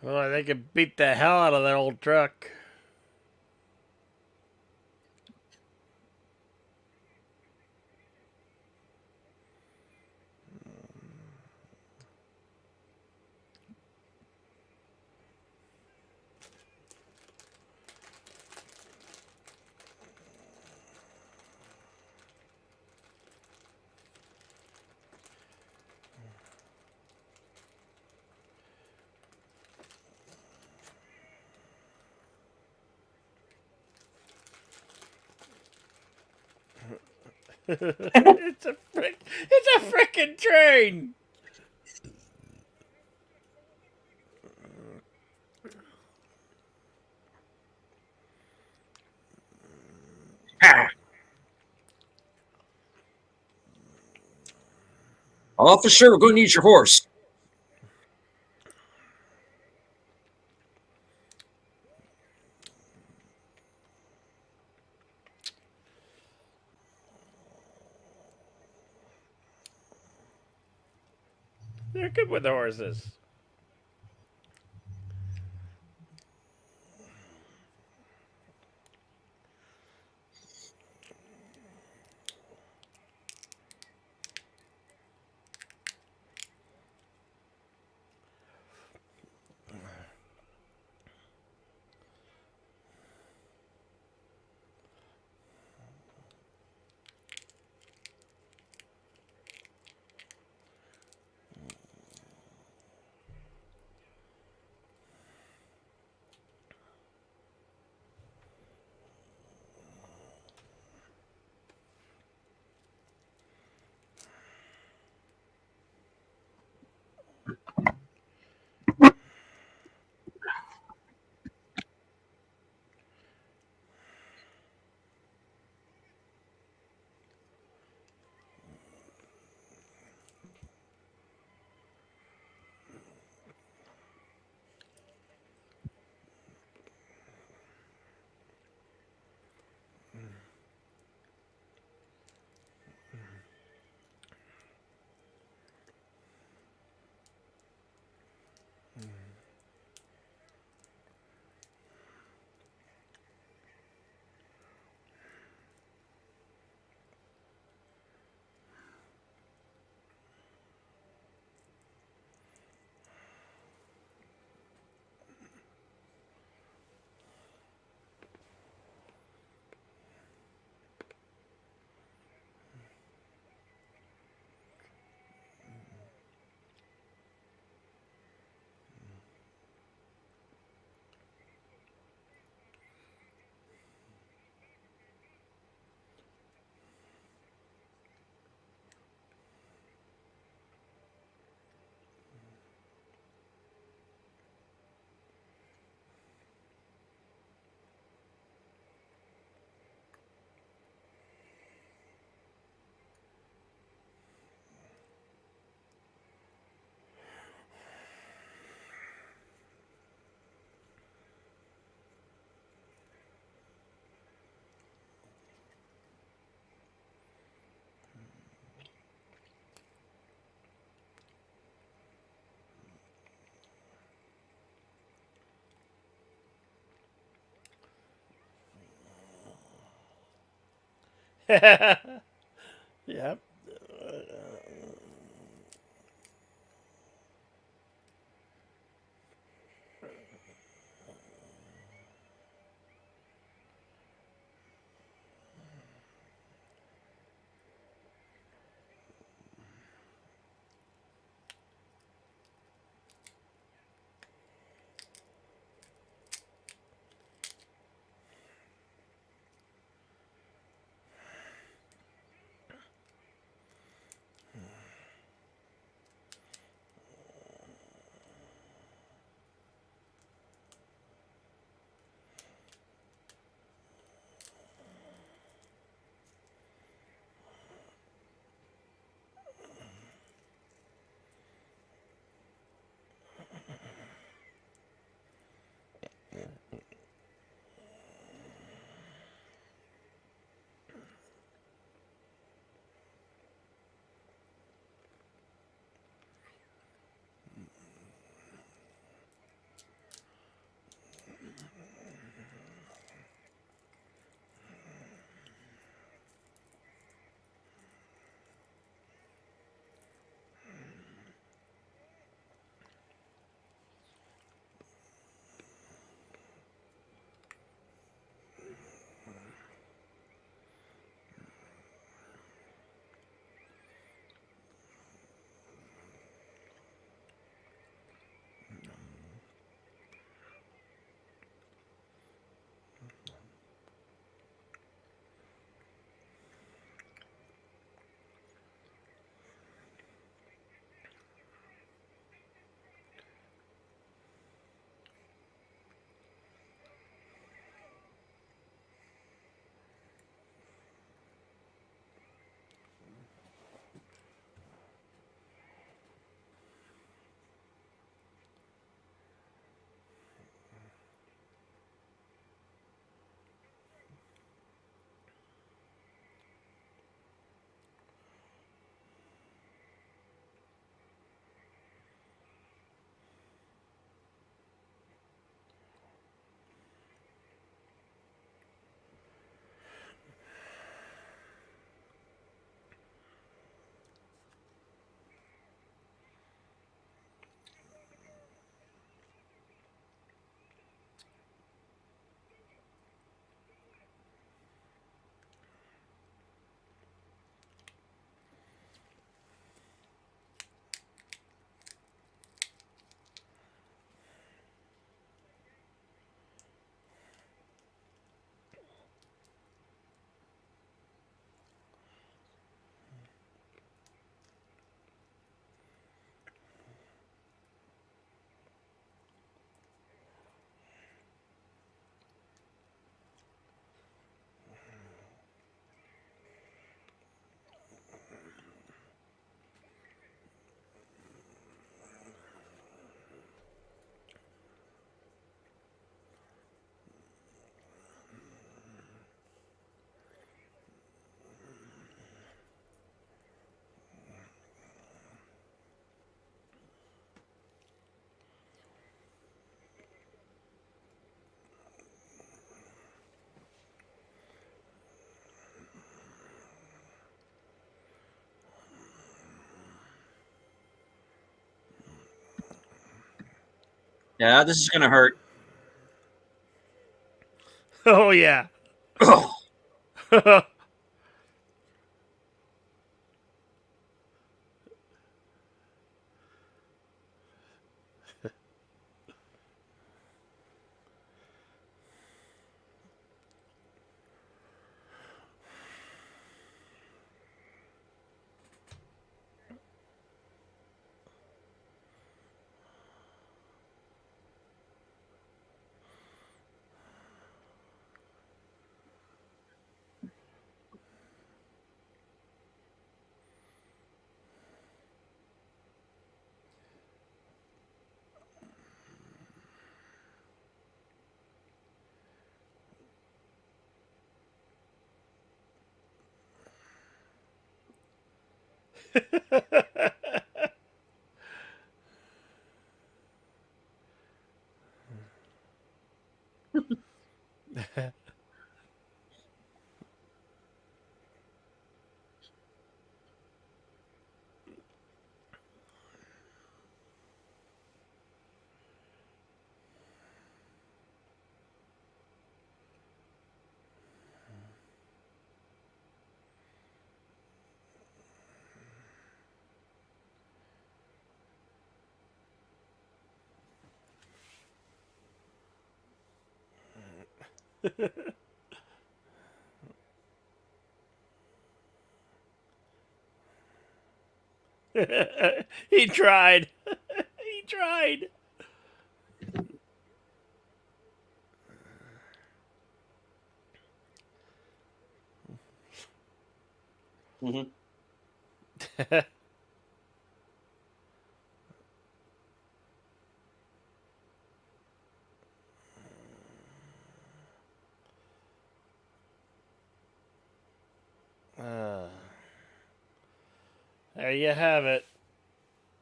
Well, they could beat the hell out of that old truck. It's a freaking train. Ha! Officer, we're going to need your horse. They're good with the horses. Yep. Yeah, this is gonna hurt. Oh yeah. He tried. He tried. Mm-hmm. uh, there you have it.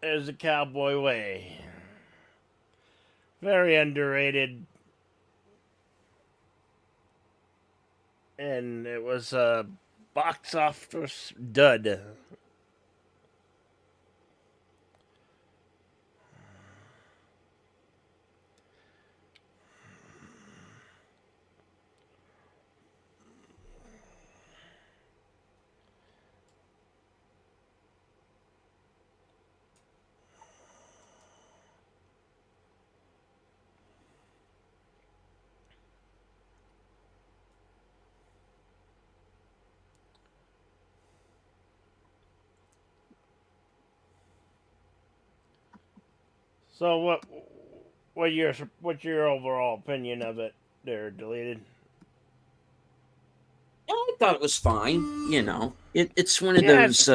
There's the Cowboy Way. Very underrated, and it was a box office dud. So what's your overall opinion of it? There, deleted. I thought it was fine. It's one of Yeah, those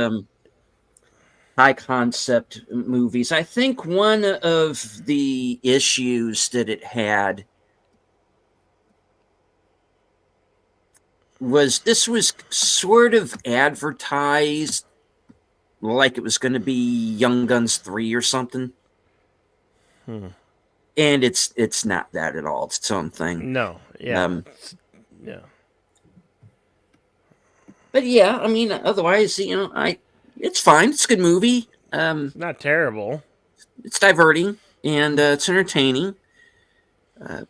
high concept movies. I think one of the issues that it had was this was sort of advertised like it was going to be Young Guns 3 or something. hmm. And it's not that at all. It's its own thing. No, yeah, Um, yeah. but yeah, I mean, otherwise, it's fine. It's a good movie. It's not terrible. It's diverting and it's entertaining. Uh,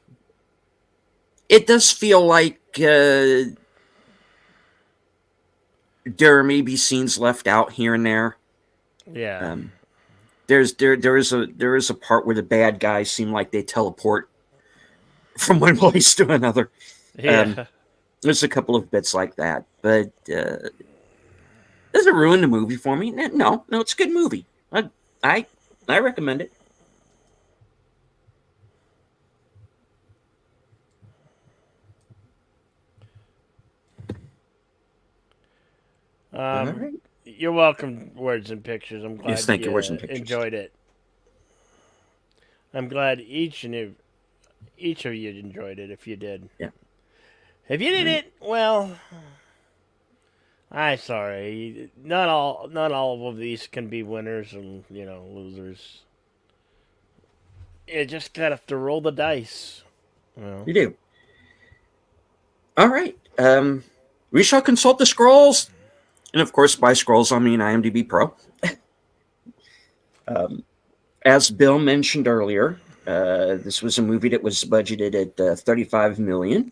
it does feel like there may be scenes left out here and there. Yeah, Um, there is a part where the bad guys seem like they teleport from one place to another. Um, yeah. there's a couple of bits like that, but does it ruin the movie for me? No, it's a good movie. I, I recommend it. All Um, right. you're welcome. Words and pictures. I'm Yes, glad thank you. Words you and pictures. enjoyed it. I'm glad each of you enjoyed it. If you did, Yeah. if you All right. didn't, well, I'm sorry. Not all of these can be winners and losers. You just gotta have to roll the dice. You know. You do. All right. We shall consult the scrolls, and of course, by scrolls I mean IMDb Pro. Um, as Bill mentioned earlier, this was a movie that was budgeted at 35 million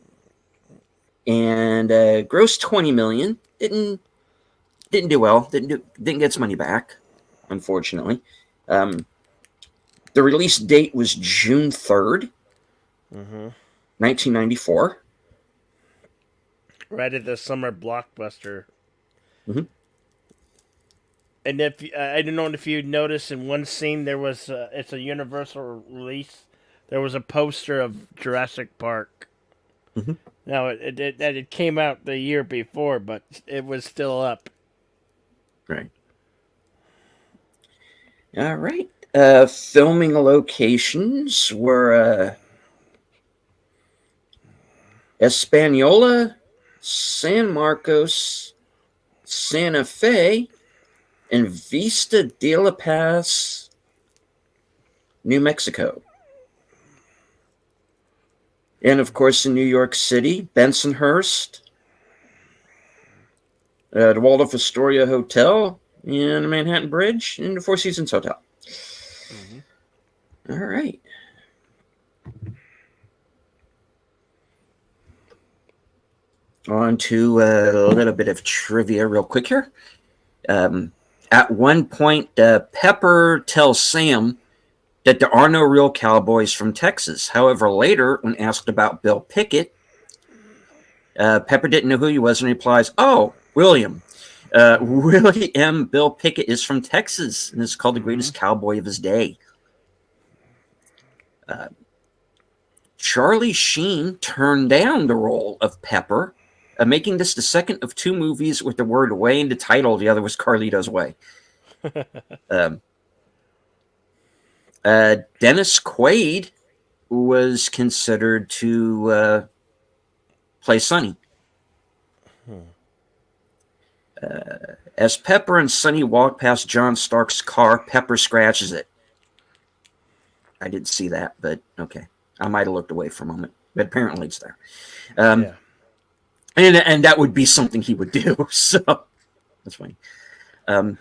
and grossed 20 million. Didn't do well. Didn't get its money back, unfortunately. Um, the release date was June Mm-hmm. 1994. Right at the summer blockbuster. Mm-hmm. And if I don't know if you noticed in one scene there was it's a universal release. There was a poster of Jurassic Park. Mm-hmm. Now it came out the year before, but it was still up. Right. All right. Filming locations were Española, San Marcos, Santa Fe, and Vista de la Paz, New Mexico. And of course, in New York City, Bensonhurst, the Waldorf Astoria Hotel, and the Manhattan Bridge, and the Four Seasons Hotel. Mm-hmm. All right. On to a little bit of trivia, real quick here. At one point, Pepper tells Sam that there are no real cowboys from Texas. However, later, when asked about Bill Pickett, Pepper didn't know who he was and replies, "Oh, William." William Bill Pickett is from Texas and is called the Mm-hmm. greatest cowboy of his day. Uh, Charlie Sheen turned down the role of Pepper, making this the second of two movies with the word "way" in the title. The other was Carlito's Way. Um, Dennis Quaid was considered to play Sonny. Hmm. As Pepper and Sonny walk past John Stark's car, Pepper scratches it. I didn't see that, but okay. I might have looked away for a moment, but apparently it's there. Um, Yeah. and that would be something he would do. So that's funny. Um,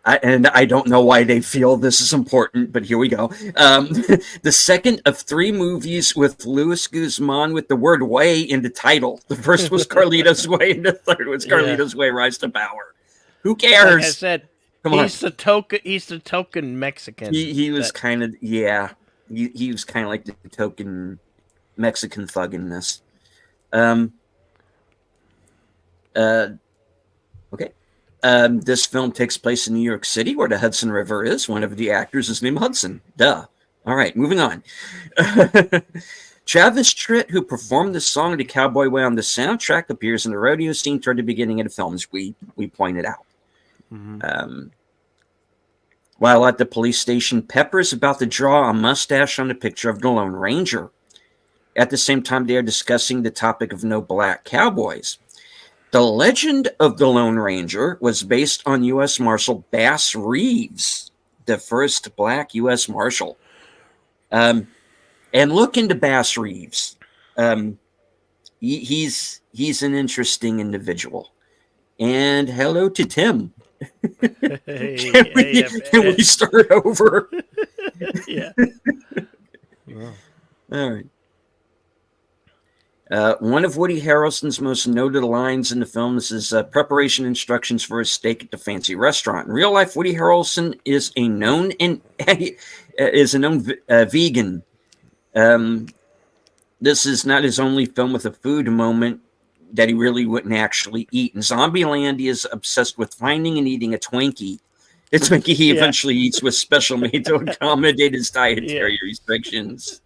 I don't know why they feel this is important, but here we go. The second of three movies with Luis Guzman with the word "way" in the title. The first was Carlito's Way, and the third was Yeah. Carlito's Way: Rise to Power. Who Like I cares? said, Come on. he's the token. He's the token Mexican. He was That. kind of, yeah. He was kind of like the token Mexican thug in this. Um, uh, okay. This film takes place in New York City, where the Hudson River is. One of the actors is named Hudson. Duh. All right, moving on. Travis Tritt, who performed the song "The Cowboy Way" on the soundtrack, appears in the rodeo scene toward the beginning of the film, as we pointed out. Mm-hmm. Um, while at the police station, Pepper is about to draw a mustache on the picture of the Lone Ranger. At the same time, they are discussing the topic of no black cowboys. The legend of the Lone Ranger was based on U.S. Marshal Bass Reeves, the first black U.S. Marshal. And look into Bass Reeves. He's an interesting individual. And hello to Tim. Hey, hey, Can we start over? yeah. Well, All right. One of Woody Harrelson's most noted lines in the film is preparation instructions for a steak at the fancy restaurant. In real life, Woody Harrelson is a known vegan. This is not his only film with a food moment that he really wouldn't actually eat. In Zombieland, he is obsessed with finding and eating a Twinkie. A Twinkie he yeah. eventually eats with special made to accommodate his Yeah. dietary restrictions.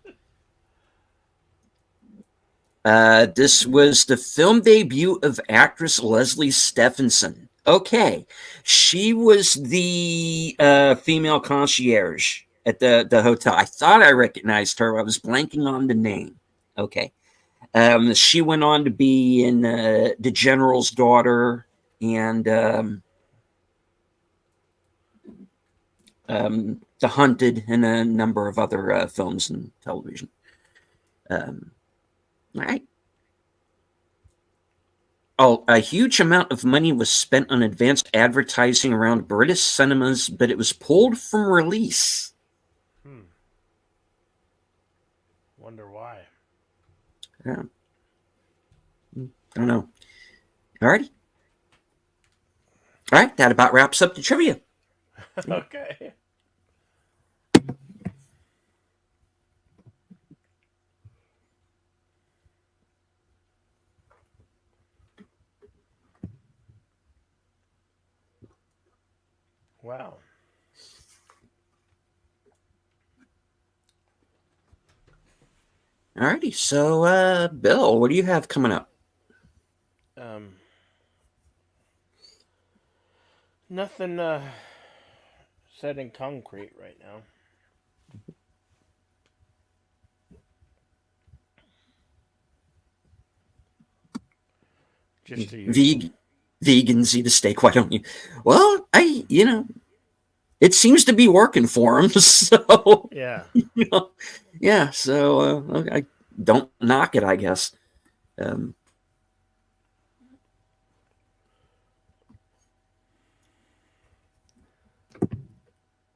This was the film debut of actress Leslie Stephenson. Okay, she was the female concierge at the hotel. I thought I recognized her. I was blanking on the name. Okay, she went on to be in The General's Daughter and The Hunted and a number of other films and television. All right. Oh, a huge amount of money was spent on advanced advertising around British cinemas, but it was pulled from release. Hmm. Wonder why. Yeah. I don't know. All righty. All right, that about wraps up the trivia. Okay. Wow. All righty. So, Bill, what do you have coming up? Um. Nothing set in concrete right now. Just the usual. Veg- Vegans eat a steak. Why don't you? Well, it seems to be working for them. So, Yeah. you know, yeah. So, I don't knock it, I guess. Um,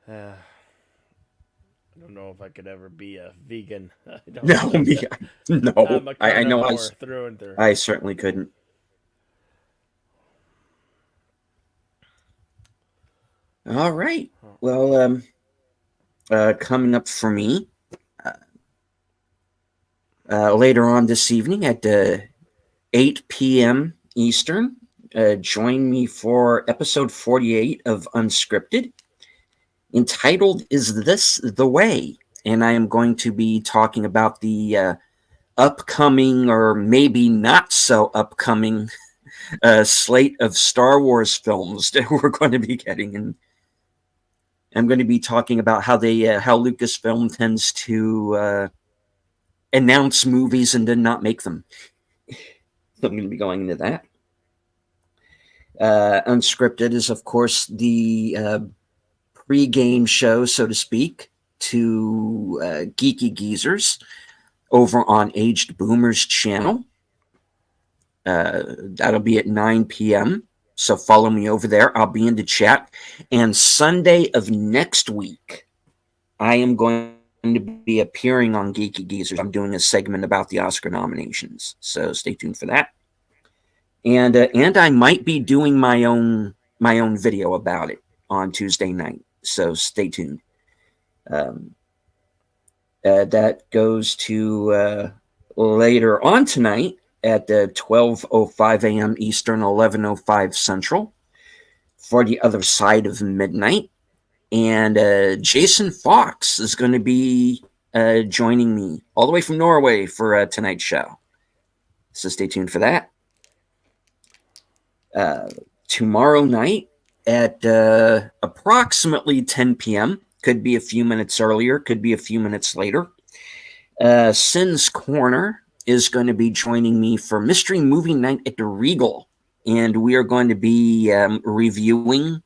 I don't know if I could ever be a vegan. I don't. no, me, no. I'm a I know carnivore through and through. I certainly couldn't. All right. Oh. Well, coming up for me, uh, Later on this evening at 8 p.m. Eastern, join me for episode 48 of Unscripted, entitled Is This the Way? And I am going to be talking about the upcoming, or maybe not so upcoming, slate of Star Wars films that we're going to be getting. And I'm going to be talking about how Lucasfilm tends to announce movies and then not make them. So I'm going to be going into that. Unscripted is, of course, the pre-game show, so to speak, to Geeky Geezers over on Aged Boomers channel. That'll be at 9 p.m. So follow me over there. I'll be in the chat. And Sunday of next week, I am going to be appearing on Geeky Geezers. I'm doing a segment about the Oscar nominations. So stay tuned for that. And I might be doing my own video about it on Tuesday night. So stay tuned. That goes to later on tonight at 12:05 a.m. Eastern, 11:05 Central, for the other side of midnight. And Jason Fox is going to be joining me all the way from Norway for tonight's show. So stay tuned for that. Tomorrow night at approximately 10 p.m., could be a few minutes earlier, could be a few minutes later, Sin's Corner is going to be joining me for Mystery Movie Night at the Regal. And we are going to be reviewing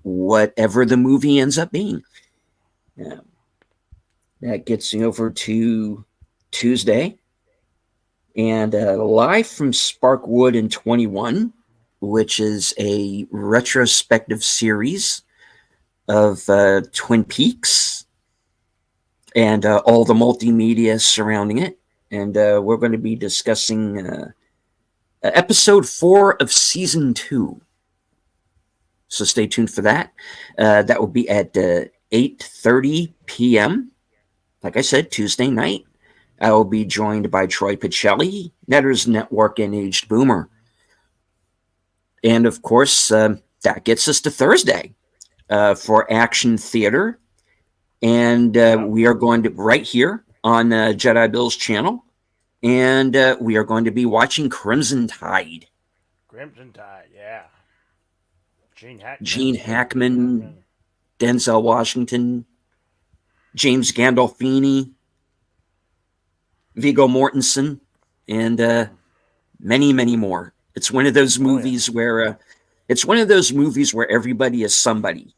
whatever the movie ends up being. That gets me over to Tuesday. And live from Sparkwood in 21, which is a retrospective series of Twin Peaks and all the multimedia surrounding it. And we're going to be discussing episode 4 of season 2. So stay tuned for that. That will be at 8:30 p.m. Like I said, Tuesday night. I will be joined by Troy Pacelli, Netters Network, and Aged Boomer. And of course, that gets us to Thursday for Action Theater. And we are going to, right here on Jedi Bill's channel, and we are going to be watching Crimson Tide. Crimson Tide, yeah. Gene Hackman, Denzel Washington, James Gandolfini, Viggo Mortensen, and many, many more. It's one of those movies where everybody is somebody.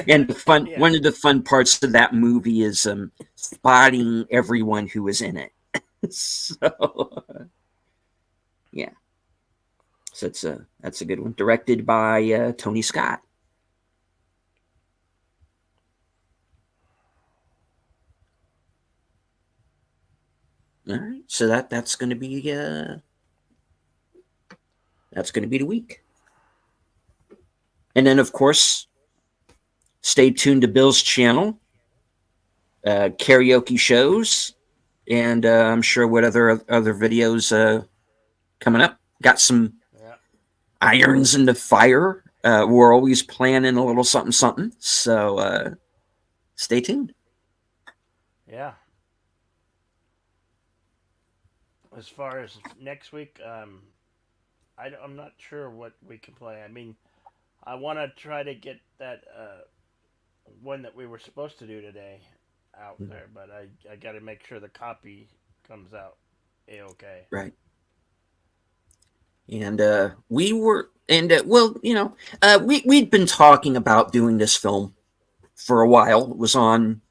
And one of the fun parts of that movie is spotting everyone who is in it. So yeah, so that's a good one. Directed by Tony Scott. All right, so that's going to be the week. And then, of course, stay tuned to Bill's channel, karaoke shows, and I'm sure what other videos coming up. Got some irons in the fire. We're always planning a little something. So stay tuned. Yeah. As far as next week, I'm not sure what we can play. I mean, I want to try to get that one that we were supposed to do today out there, but I got to make sure the copy comes out a-okay. Right. And we were, and we'd been talking about doing this film for a while. It was on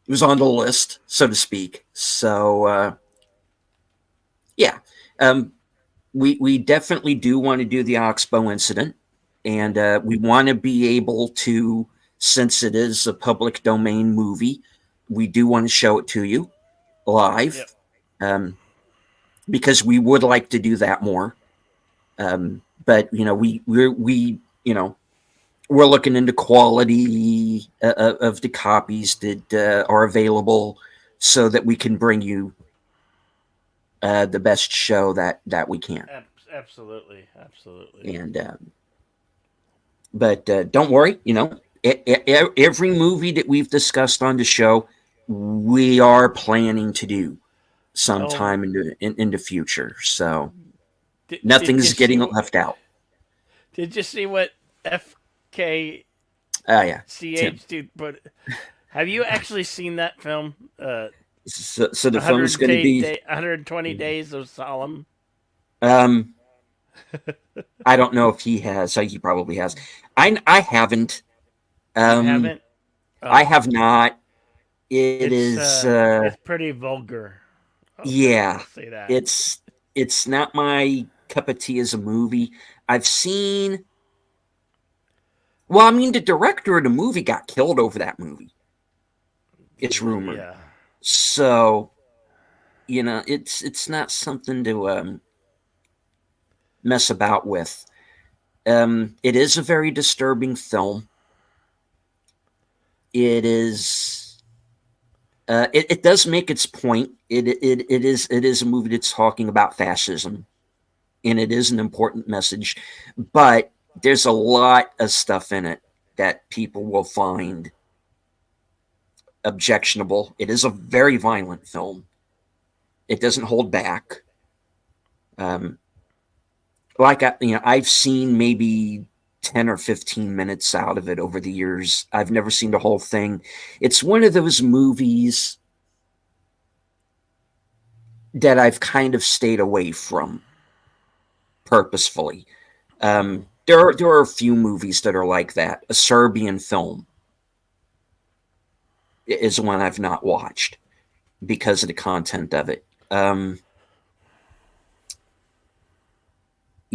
the list, so to speak. So yeah, we definitely do want to do the Oxbow incident, and we want to be able to, since it is a public domain movie, we do want to show it to you live. Yep. Because we would like to do that more. But we're looking into quality of the copies that are available, so that we can bring you the best show that we can. Absolutely, absolutely. And but don't worry, every movie that we've discussed on the show, we are planning to do Oh, sometime in the future. So did you nothing's getting see? left out. Did you see what FKCH Ah, yeah, Tim. did? But have you actually seen that film? So the film's going to be. 120 days of solemn. Um, I don't know if he has. He probably has. I haven't. You Um, haven't? I Oh, have not. It is. it's pretty vulgar. I'll Yeah, say that. it's it's not my cup of tea as a movie. I've seen. Well, I mean, the director of the movie got killed over that movie. It's rumored. Yeah. So it's not something to mess about with. It is a very disturbing film. It is. It does make its point. It is a movie that's talking about fascism, and it is an important message. But there's a lot of stuff in it that people will find objectionable. It is a very violent film. It doesn't hold back. Um, I've seen maybe 10 or 15 minutes out of it over the years. I've never seen the whole thing. It's one of those movies that I've kind of stayed away from purposefully. Mm. There are a few movies that are like that. A Serbian film is one I've not watched because of the content of it.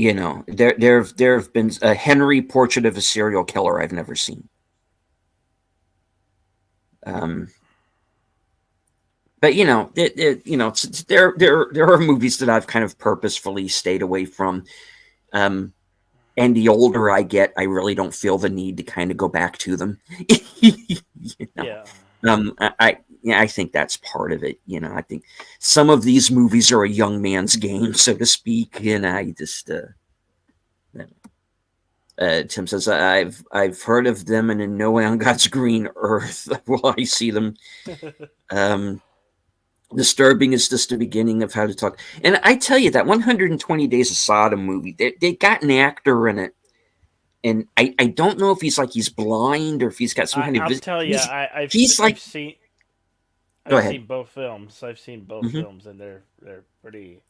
There have been a Henry Portrait of a Serial Killer I've never seen. Um, but there are movies that I've kind of purposefully stayed away from. Um, and the older I get, I really don't feel the need to kind of go back to them. you know, Yeah. I think that's part of it. I think some of these movies are a young man's game, so to speak. And I just, Tim says, I've heard of them, and in no way on God's green earth will I see them. Um, Disturbing is just the beginning of how to talk. And I tell you that 120 Days of Sodom movie, they got an actor in it, and I don't know if he's blind or if he's got some kind of I'll tell you, he's I've like. seen Go ahead. both films. I've seen both Hmm. films, and they're pretty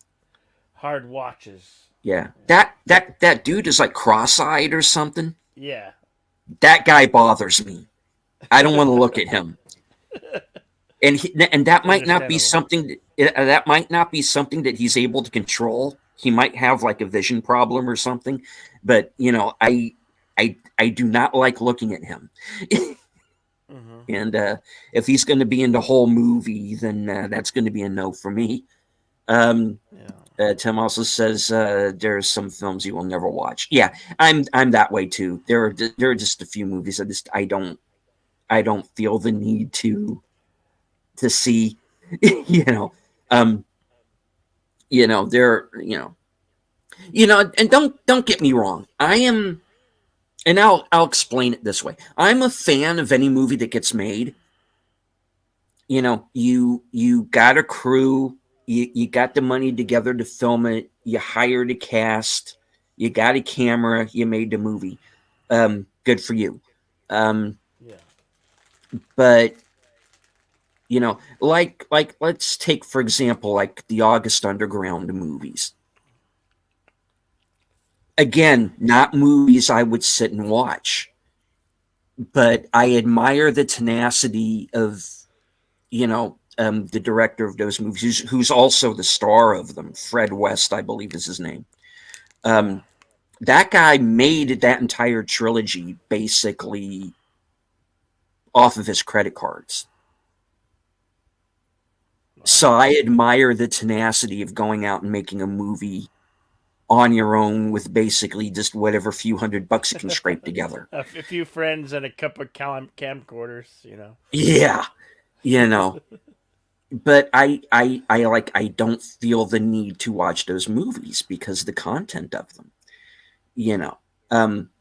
hard watches. Yeah, that dude is like cross-eyed or something. Yeah. That guy bothers me. I don't want to look at him. And that might not be Understandable. something that might not be something that he's able to control. He might have like a vision problem or something, but I do not like looking at him. Hmm. And if he's going to be in the whole movie, then that's going to be a no for me. Um, Yeah. Tim also says there are some films you will never watch. Yeah, I'm that way too. There are just a few movies I don't feel the need to see. you know, um, there and don't get me wrong. I am, and I'll explain it this way. I'm a fan of any movie that gets made. You got a crew, you got the money together to film it, you hired a cast, you got a camera, you made the movie. Good for you. Um, Yeah. but like let's take for example like the August Underground movies. Again, not movies I would sit and watch, but I admire the tenacity of the director of those movies, who's also the star of them, Fred West, I believe is his name. Yeah. Um, that guy made that entire trilogy basically off of his credit cards. So Wow. I admire the tenacity of going out and making a movie on your own with basically just whatever few $100 you can scrape together. A few friends and a couple of camcorders. Yeah, you know. but I don't feel the need to watch those movies because of the content of them, you know.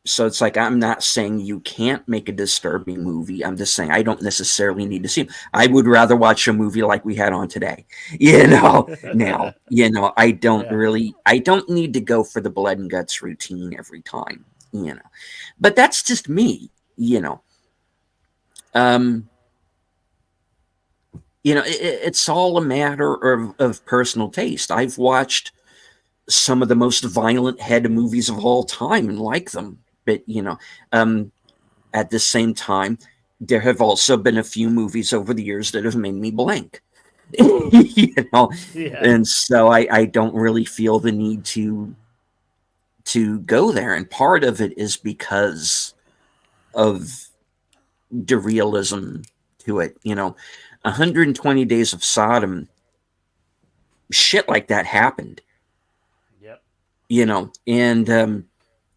So it's like I'm not saying you can't make a disturbing movie. I'm just saying I don't necessarily need to see them. I would rather watch a movie like we had on today. Now, Yeah. I don't need to go for the blood and guts routine every time, you know. But that's just me, you know. Um, it's all a matter of personal taste. I've watched some of the most violent head movies of all time and like them. But um, at the same time, there have also been a few movies over the years that have made me blank. you know, Yeah. and so I don't really feel the need to go there. And part of it is because of the realism to it. 120 Days of Sodom, shit like that happened. Yep. And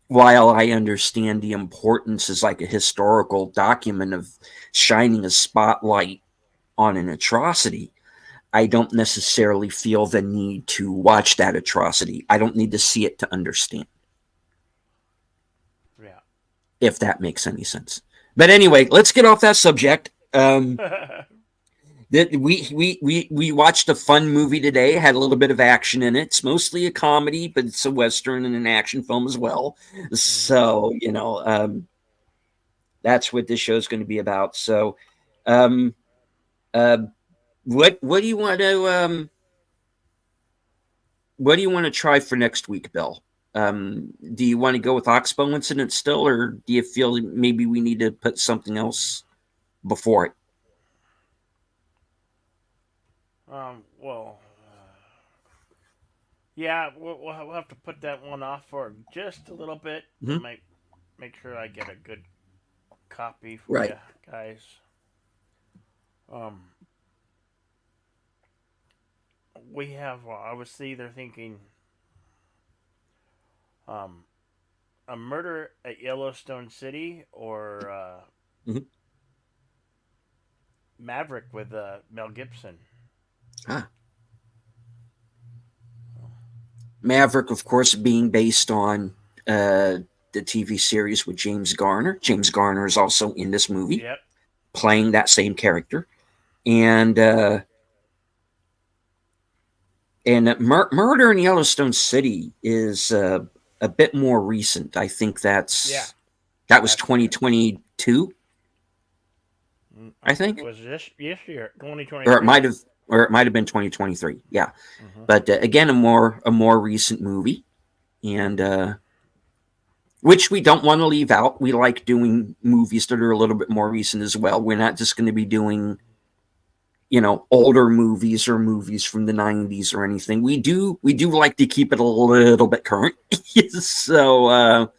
while I understand the importance as like a historical document of shining a spotlight on an atrocity, I don't necessarily feel the need to watch that atrocity. I don't need to see it to understand, Yeah. if that makes any sense. But anyway, let's get off that subject. That we watched a fun movie today. Had a little bit of action in it. It's mostly a comedy, but it's a western and an action film as well. Hmm. So that's what this show is going to be about. So, um, uh, what do you want to what do you want to try for next week, Bill? Do you want to go with Oxbow incident still, or do you feel maybe we need to put something else before it? Well, yeah, we'll have to put that one off for just a little bit to Mm-hmm. make sure I get a good copy for Right. you guys. Um, we have. I was either thinking um, a murder at Yellowstone City or Mm-hmm. Maverick with Mel Gibson. Ah. Maverick, of course, being based on the TV series with James Garner. James Garner is also in this movie, Yep. playing that same character, and Murder in Yellowstone City is a bit more recent. I think Yeah. that was Last year. 2022. I I think it think, was this year, or it 2023. might have or it might have been 2023. Yeah, Mm-hmm. but again, a more recent movie, and which we don't want to leave out. We like doing movies that are a little bit more recent as well. We're not just going to be doing older movies or movies from the 90s or anything. We do like to keep it a little bit current. So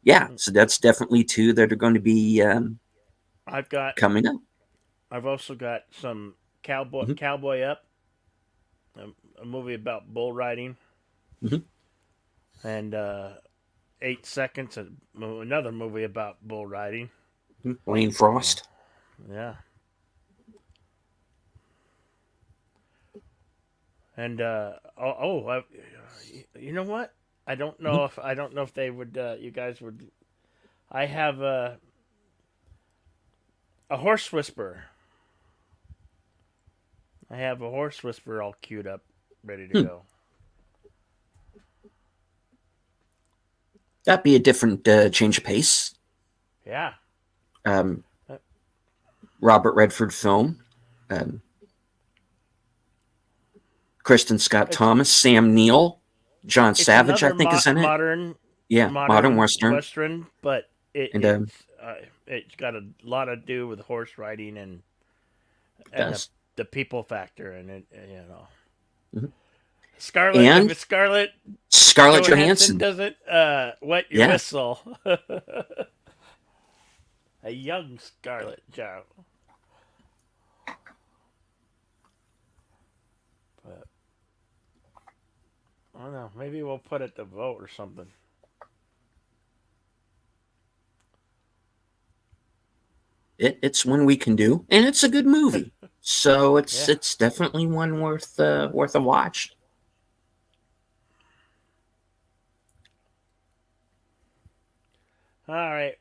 yeah, so that's definitely two that are going to be I've got. coming up. I've also got some Mhm, Cowboy Up, a movie about bull riding, mhm, and 8 Seconds, another movie about bull riding. mhm. Lane Uh, Frost. yeah, and you know what? Mhm. I don't know if they would. You guys would. I have a horse whisperer. I have a horse whisperer all queued up, ready to Hmm. go. That'd be a different change of pace. Yeah. Um, Uh, Robert Redford film. Um, Kristen Scott It's Thomas, Sam Neill, John it's Savage, I another think, is in it. Yeah, modern modern western, western, but and it's got a lot to do with horse riding it and does. the people factor and it you know Mhm. Scarlet if And it's Scarlett Scarlett Johansson Johansson. doesn't wet your Yeah, whistle. A young Scarlett Joe. But I don't know. Maybe we'll put it to vote or something. it's one we can do, and it's a good movie. So it's Yeah. it's definitely one worth a watch. All right.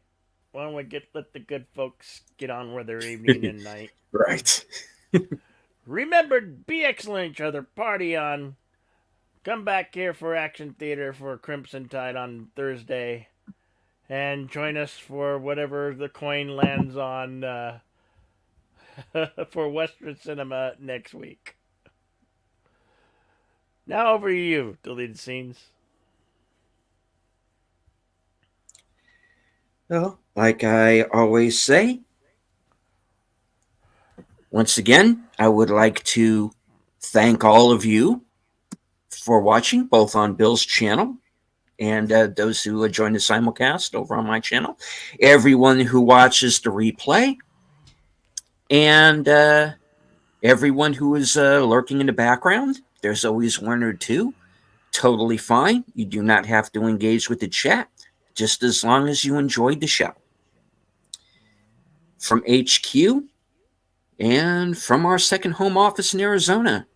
Why don't we let the good folks get on with their evening and night? Right. Remember, be excellent each other. Party on. Come back here for Action Theater for Crimson Tide on Thursday, and join us for whatever the coin lands on for Western Cinema next week. Now over to you, deleted scenes. Well, like I always say, once again, I would like to thank all of you for watching, both on Bill's channel and those who joined the simulcast over on my channel, everyone who watches the replay, and everyone who is lurking in the background. There's always one or two. Totally fine. You do not have to engage with the chat, just as long as you enjoyed the show. From HQ and from our second home office in Arizona,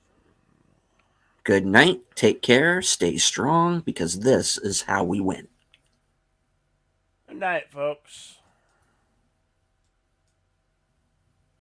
good night, take care, stay strong, because this is how we win. Good night, folks.